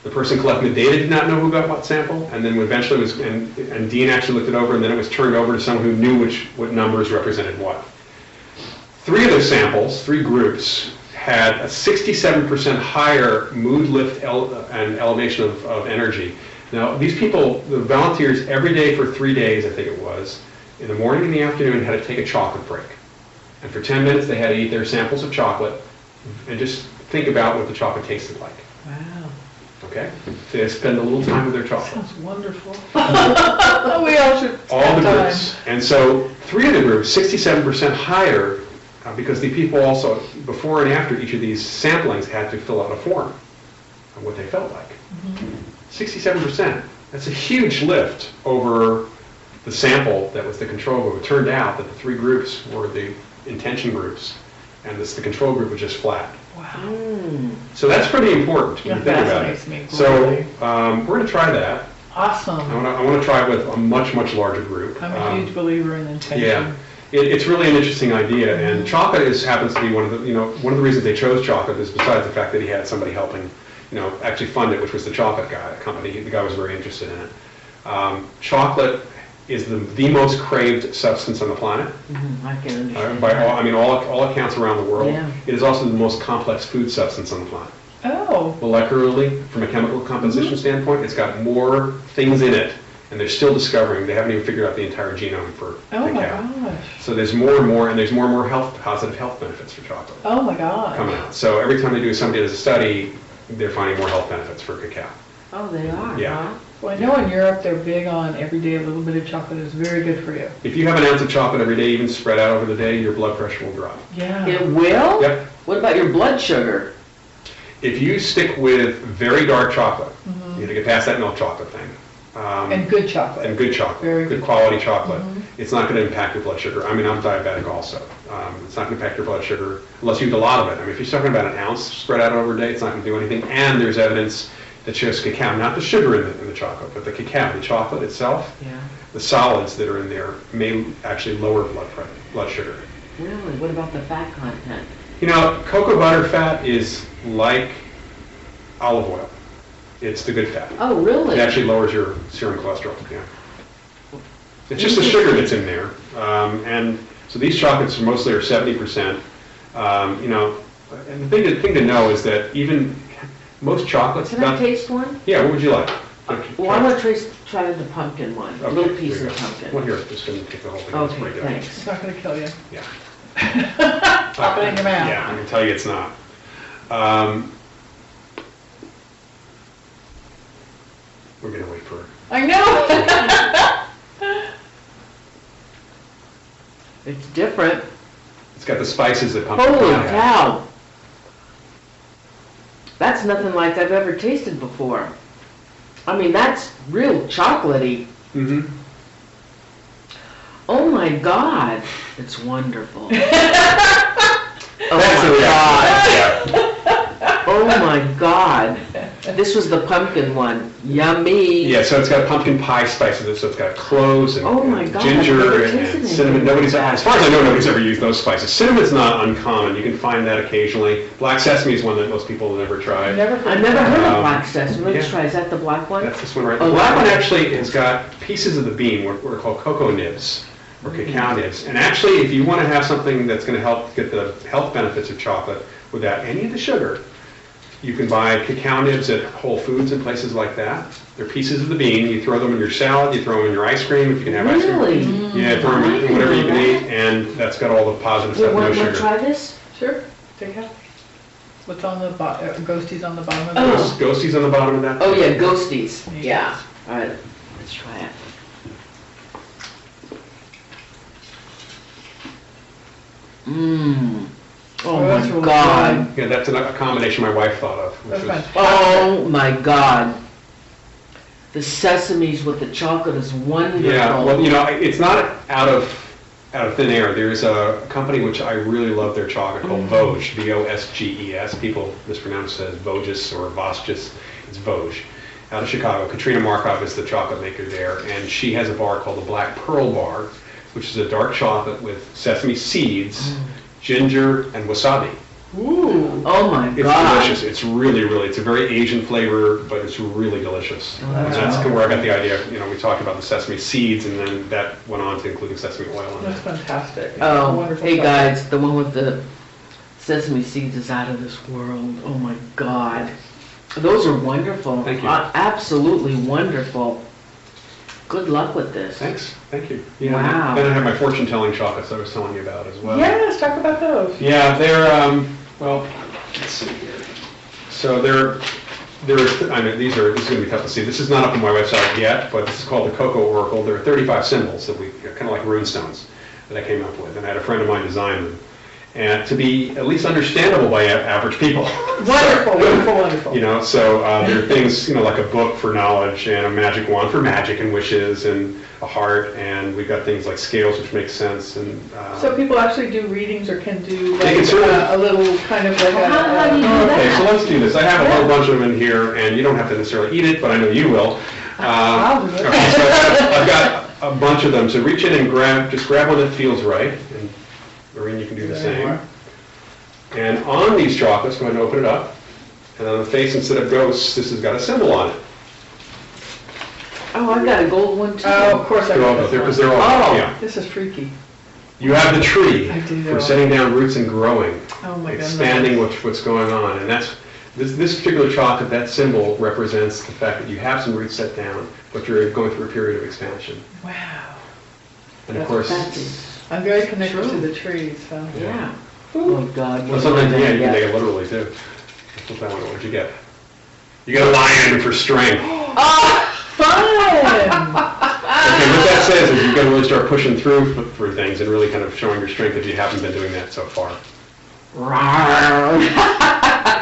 The person collecting the data did not know who got what sample, and then eventually and Dean actually looked it over, and then it was turned over to someone who knew what numbers represented what. 3 of those samples, 3 groups, had a 67% higher mood lift and elevation of energy. Now, these people, the volunteers, every day for 3 days, I think it was, in the morning and the afternoon, had to take a chocolate break. And for 10 minutes, they had to eat their samples of chocolate and just think about what the chocolate tasted like. Wow. Okay? So they spend a little time with their chocolate. Sounds wonderful. We all should spend all the time. groups. And so 3 of the groups, 67% higher, because the people also, before and after each of these samplings, had to fill out a form of what they felt like. 67%. That's a huge lift over the sample that was the control group. It turned out that the 3 groups were the intention groups, and the control group was just flat. Wow. So that's pretty important when you think about it. Me, so we're going to try that. Awesome. I want to try it with a much larger group. I'm a huge believer in intention. Yeah, it's really an interesting idea, and chocolate happens to be one of the reasons they chose chocolate is besides the fact that he had somebody helping, actually fund it, which was the chocolate company. The guy was very interested in it. Chocolate is the most craved substance on the planet. I can understand. By all accounts around the world. Yeah. It is also the most complex food substance on the planet. Oh. Molecularly, from a chemical composition standpoint, it's got more things in it, and they're still discovering. They haven't even figured out the entire genome for Oh my cacao. gosh. So there's more and more, and there's more and more positive health benefits for chocolate Oh my gosh. coming out. So every time somebody does a study, they're finding more health benefits for cacao. Oh, they are, Yeah. huh? Well, I know in Europe they're big on every day a little bit of chocolate is very good for you. If you have an ounce of chocolate every day, even spread out over the day, your blood pressure will drop. Yeah. It will? Yep. What about your blood sugar? If you stick with very dark chocolate, you have to get past that milk chocolate thing. And good chocolate. And good chocolate, Very good quality chocolate. It's not going to impact your blood sugar. I'm diabetic also. It's not going to impact your blood sugar unless you eat a lot of it. If you're talking about an ounce spread out over a day, it's not going to do anything. And there's evidence that shows cacao, not the sugar in the chocolate, but the cacao, the chocolate itself, the solids that are in there may actually lower blood sugar. Really? What about the fat content? Cocoa butter fat is like olive oil. It's the good fat. Oh, really? It actually lowers your serum cholesterol. Yeah. It's just the sugar that's in there. And So these chocolates mostly are 70%. You know, and the thing to know is that even most chocolates... Can I taste one? Yeah, what would you like? Well, I want to try the pumpkin one, a little piece of pumpkin. Well, here, just going to take the whole thing. Okay, thanks. It's not gonna kill you. Yeah. Pop it in your mouth. Yeah, I can tell you it's not. We're going to wait for it. I know. It's different. It's got the spices that pumpkin Holy pie has. cow. That's nothing like I've ever tasted before. I mean, that's real chocolatey. Mm-hmm. Oh my God. It's wonderful. Oh That's the my reaction. God. Oh my God. This was the pumpkin one. Yummy. Yeah, so it's got pumpkin pie spices in it, so it's got cloves and, Oh my and God, I've ginger never and tasted cinnamon. anything Nobody's, like that. as far as I know, nobody's ever used those spices. Cinnamon's not uncommon. You can find that occasionally. Black sesame is one that most people have never tried. I've never I've never heard of Um, black sesame. Let's yeah. try. Is that the black one? That's this one right Oh, there. The black wow. one actually has got pieces of the bean, what are called cocoa nibs, or cacao nibs. And actually, if you want to have something that's going to help get the health benefits of chocolate without any of the sugar, you can buy cacao nibs at Whole Foods and places like that. They're pieces of the bean. You throw them in your salad, you throw them in your ice cream, if you can have ice cream. Really? Yeah, throw them in whatever you can eat, and that's got all the positive You stuff, no want to sugar. try this? Sure, take it. What's on the ghosties on the bottom of Oh. this? Ghosties on the bottom of that? Oh yeah, ghosties. Yeah. All right, let's try it. Mmm. Oh Oh, that's my really God. Yeah, that's a combination my wife thought of, which That's was... fine. Oh my God. The sesames with the chocolate is wonderful. Yeah, well, you know, it's not out of thin air. There's a company which I really love their chocolate called Vosges, V-O-S-G-E-S. People mispronounce it as Voges or Vosges. It's Vosges, out of Chicago. Katrina Markov is the chocolate maker there, and she has a bar called the Black Pearl Bar, which is a dark chocolate with sesame seeds, ginger, and wasabi. Ooh. Oh my It's God. delicious. It's really, it's a very Asian flavor, but it's really delicious. Oh, And that's that's awesome. where I got the idea. You know, we talked about the sesame seeds, and then that went on to including sesame oil in That's it. fantastic. Oh, Wonderful hey stuff. guys, the one with the sesame seeds is out of this world. Oh my God. Those are wonderful. Thank you. Absolutely wonderful. Good luck with this. Thanks. Thank you. Yeah, Wow. Then I have my fortune-telling chocolates I was telling you about as well. Yes, talk about those. Yeah, they're, well, let's see here. So I mean, this is going to be tough to see. This is not up on my website yet, but this is called the Cocoa Oracle. There are 35 symbols that kind of like runestones that I came up with, and I had a friend of mine design them. And to be at least understandable by average people. Wonderful, wonderful, wonderful. You know, so there are things, you know, like a book for knowledge and a magic wand for magic and wishes and a heart, and we've got things like scales, which make sense. And So people actually do readings or can do They like can certainly- a little kind of like How do you do okay, that? so let's do this. I have a whole bunch of them in here, and you don't have to necessarily eat it, but I know you will. I'll do it. Okay, so I've got a bunch of them. So reach in and just grab one that feels right, and Maureen, you can do the There you same. are. And on these chocolates, go ahead and open it up. And on the face, instead of ghosts, this has got a symbol on it. Oh, I've got a gold one too. Oh, of course I They're all, got because this they're one. all, Oh. yeah. This is freaky. You have the tree I do. for setting down roots and growing, Oh my goodness. expanding what's going on. And that's, this particular chocolate, that symbol represents the fact that you have some roots set down, but you're going through a period of expansion. Wow. And of That's course, That's, I'm very connected True. to the trees, so. yeah. Oh God. well, what sometimes, did I yeah, you can get? take it literally too. What's that one? What'd you get? You got a lion for strength. Fun! Okay, what that says is you've got to really start pushing through for things and really kind of showing your strength if you haven't been doing that so far. Rawr.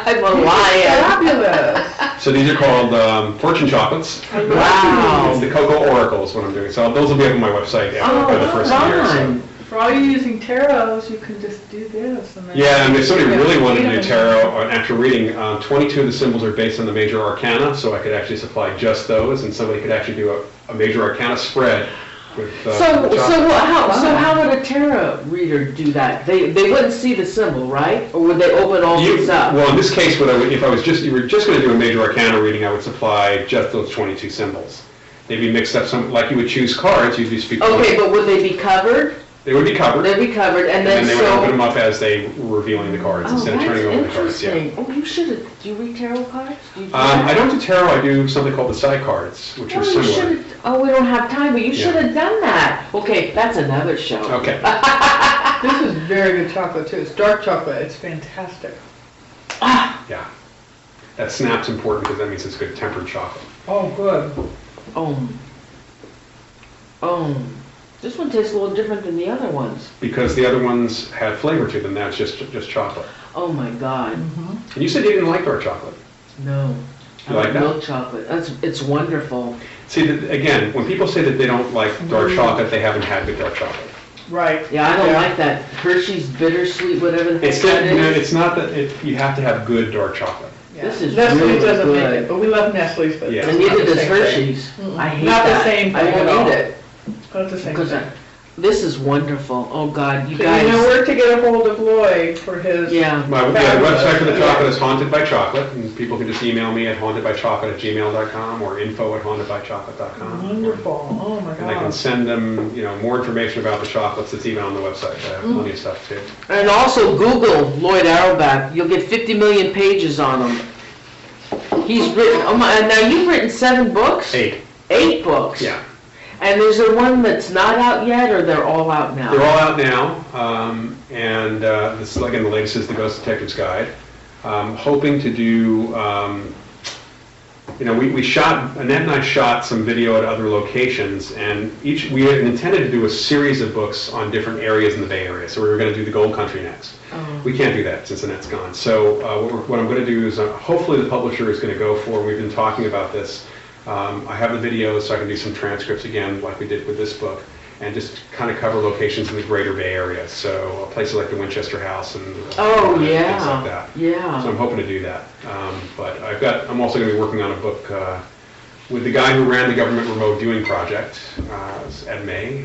I'm a lion. Fabulous. So these are called fortune chocolates. Wow. It's the Cocoa Oracle is what I'm doing. So those will be up on my website after the first year. So. For all you using tarots, you can just do this. And then Yeah, and if somebody really wanted to do freedom. tarot or after reading, 22 of the symbols are based on the major arcana, so I could actually supply just those, and somebody could actually do a major arcana spread with chocolate. How would a tarot reader do that? They wouldn't see the symbol, right? Or would they open all these up? Well, in this case, if you were just going to do a major arcana reading, I would supply just those 22 symbols. They'd be mixed up, like you would choose cards, you'd just be... Okay, but would they be covered? They would be covered. They'd be covered, and And then then they would open so. them up as they were revealing the cards Oh, instead of that's turning over the cards. Yeah. interesting. Oh, you should have, do you read tarot cards? Do you do I that? don't do tarot, I do something called the side cards, which Oh, are you similar. should've- Oh, we don't have time, but you Yeah. should have done that. Okay, that's another show. Okay. This is very good chocolate too. It's dark chocolate. It's fantastic. Ah, Yeah. That snap's important because that means it's good tempered chocolate. Oh, good. oh. Oh. This one tastes a little different than the other ones. Because the other ones had flavor to them, that's just chocolate. Oh my God. And you said you didn't like dark chocolate. No. You like that? Milk chocolate. It's wonderful. See, again, when people say that they don't like dark chocolate, they haven't had good dark chocolate. Right. Yeah, I don't like that Hershey's bittersweet, whatever the It's heck that that, you know, is. it's not that, you have to have good dark chocolate. Yeah. This is Nestle really doesn't make good. it, but we love Nestle's, but Yeah. it's And not neither the does same thing. Hershey's. I hate Not the that. same I thing at won't all. eat it. Not the same Because thing. this is wonderful. Oh God, you So guys. you know where to get a hold of Lloyd for his. Yeah. My Fabulous. website for the Yeah. chocolate is Haunted by Chocolate, and people can just email me at hauntedbychocolate@gmail.com or info@hauntedbychocolate.com. Wonderful. Oh my And I can God. send them, more information about the chocolates. It's even on the website. I have plenty of stuff too. And also Google Loyd Auerbach. You'll get 50 million pages on him. He's written, oh my, and now you've written 7 books? 8. 8 books? Yeah. And there's a one that's not out yet, or they're all out now? They're all out now, and this is, again, the latest is the Ghost Detective's Guide. Hoping to do, we shot, Annette and I shot some video at other locations, and we had intended to do a series of books on different areas in the Bay Area, so we were going to do the Gold Country next. Oh. We can't do that since Annette's gone. So what I'm going to do is, hopefully the publisher is going to go for, we've been talking about this, I have the videos so I can do some transcripts again like we did with this book, and just kind of cover locations in the greater Bay Area, so places like the Winchester House and Oh, things yeah. like that. So Yeah. I'm hoping to do that. But I'm also going to be working on a book with the guy who ran the Government Remote Viewing Project, Ed May,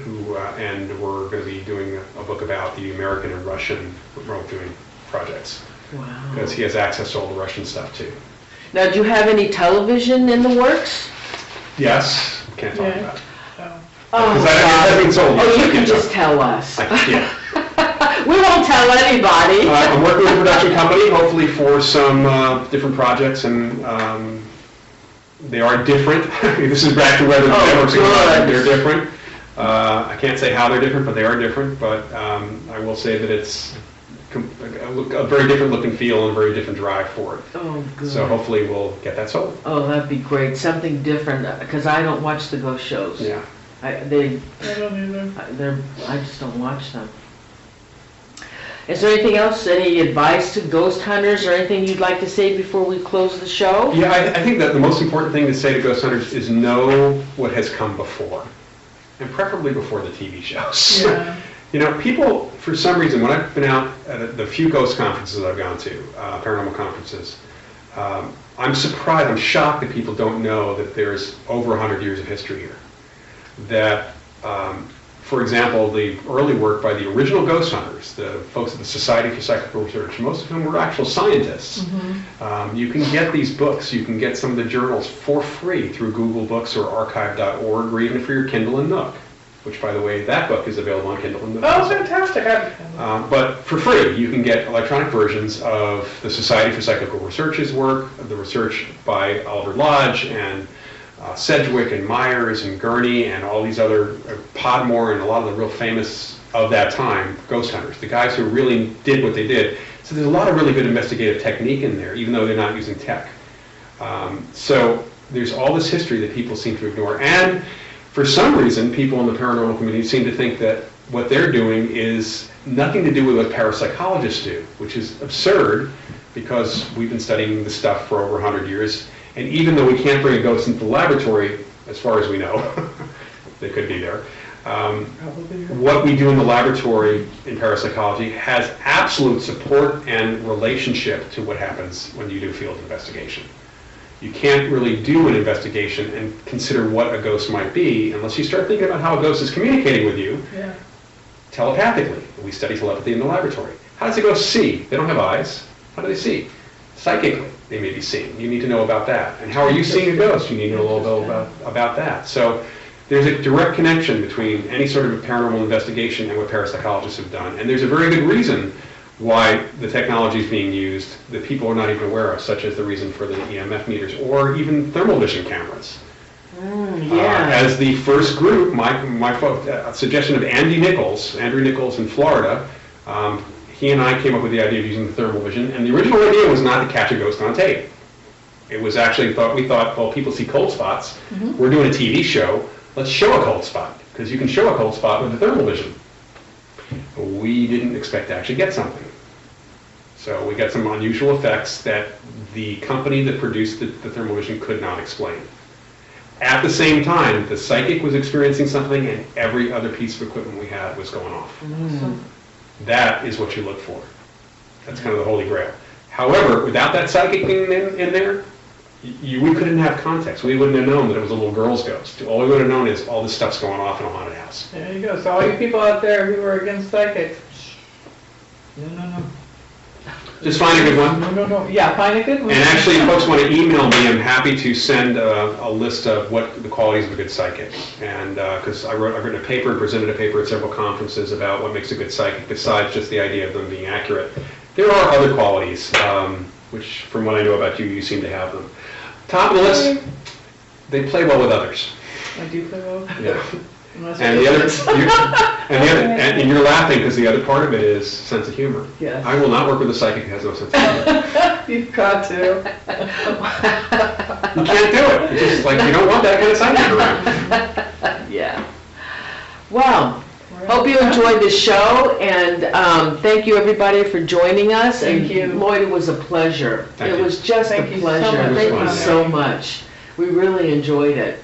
and we're going to be doing a book about the American and Russian remote viewing projects, Wow. because he has access to all the Russian stuff too. Now, do you have any television in the works? Yes, can't talk Yeah. about it. Oh, Because it hasn't been sold yet, Oh, so I you can can't just talk. tell us. Yeah. We won't tell anybody. I'm working with a production company, hopefully for some different projects, and they are different. This is back to whether the Oh, networks are good. they're different. I can't say how they're different, but they are different. But I will say that it's a very different look and feel and a very different drive for it. Oh, good. So hopefully we'll get that sold. Oh, that'd be great. Something different, because I don't watch the ghost shows. Yeah. I don't either. I just don't watch them. Is there anything else, any advice to ghost hunters or anything you'd like to say before we close the show? Yeah, I think that the most important thing to say to ghost hunters is know what has come before, and preferably before the TV shows. Yeah. People, for some reason, when I've been out at the few ghost conferences I've gone to, paranormal conferences, I'm surprised, I'm shocked that people don't know that there's over 100 years of history here. That, for example, the early work by the original ghost hunters, the folks at the Society for Psychical Research, most of whom were actual scientists. You can get these books, you can get some of the journals for free through Google Books or archive.org, or even for your Kindle and Nook, which, by the way, that book is available on Kindle and Nook. Oh, fantastic. But for free, you can get electronic versions of the Society for Psychical Research's work, the research by Oliver Lodge and Sedgwick and Myers and Gurney and all these other, Podmore and a lot of the real famous of that time ghost hunters, the guys who really did what they did. So there's a lot of really good investigative technique in there, even though they're not using tech. So there's all this history that people seem to ignore. And for some reason, people in the paranormal community seem to think that what they're doing is nothing to do with what parapsychologists do, which is absurd, because we've been studying this stuff for over 100 years. And even though we can't bring a ghost into the laboratory, as far as we know, they could be there, what we do in the laboratory in parapsychology has absolute support and relationship to what happens when you do field investigation. You can't really do an investigation and consider what a ghost might be unless you start thinking about how a ghost is communicating with you telepathically. We study telepathy in the laboratory. How does a ghost see? They don't have eyes. How do they see? Psychically, they may be seeing. You need to know about that. And how are you seeing a ghost? You need to know a little bit about that. So There's a direct connection between any sort of paranormal investigation and what parapsychologists have done. And there's a very good reason why the technology is being used that people are not even aware of, such as the reason for the EMF meters or even thermal vision cameras. As the first group, my suggestion of Andrew Nichols in Florida, he and I came up with the idea of using the thermal vision, and the original idea was not to catch a ghost on tape. It was actually, we thought, well, people see cold spots. We're doing a TV show. Let's show a cold spot, because you can show a cold spot with the thermal vision. We didn't expect to actually get something. So we got some unusual effects that the company that produced the thermal vision could not explain. At the same time, the psychic was experiencing something, and every other piece of equipment we had was going off. That is what you look for. That's kind of the holy grail. However, without that psychic thing in there, we couldn't have context. We wouldn't have known that it was a little girl's ghost. All we would have known is all this stuff's going off in a haunted house. There you go. So all you people out there who are against psychics, no. Just find a good one. No. Yeah, find a good one. And actually, if folks want to email me, I'm happy to send a list of what the qualities of a good psychic. And because I've written a paper and presented a paper at several conferences about what makes a good psychic, besides just the idea of them being accurate. There are other qualities, which from what I know about you, you seem to have them. Top of the list, they play well with others. I do play well. Yeah. And and you're laughing because the other part of it is sense of humor. Yes. I will not work with a psychic who has no sense of humor. You've got to. You can't do it. It's just like you don't want that kind of psychic around. Yeah. Well, hope you enjoyed the show, and thank you everybody for joining us. Thank you. Lloyd, it was a pleasure. Thank it you. was just Thank a you so pleasure. much. Thank you so much. We really enjoyed it.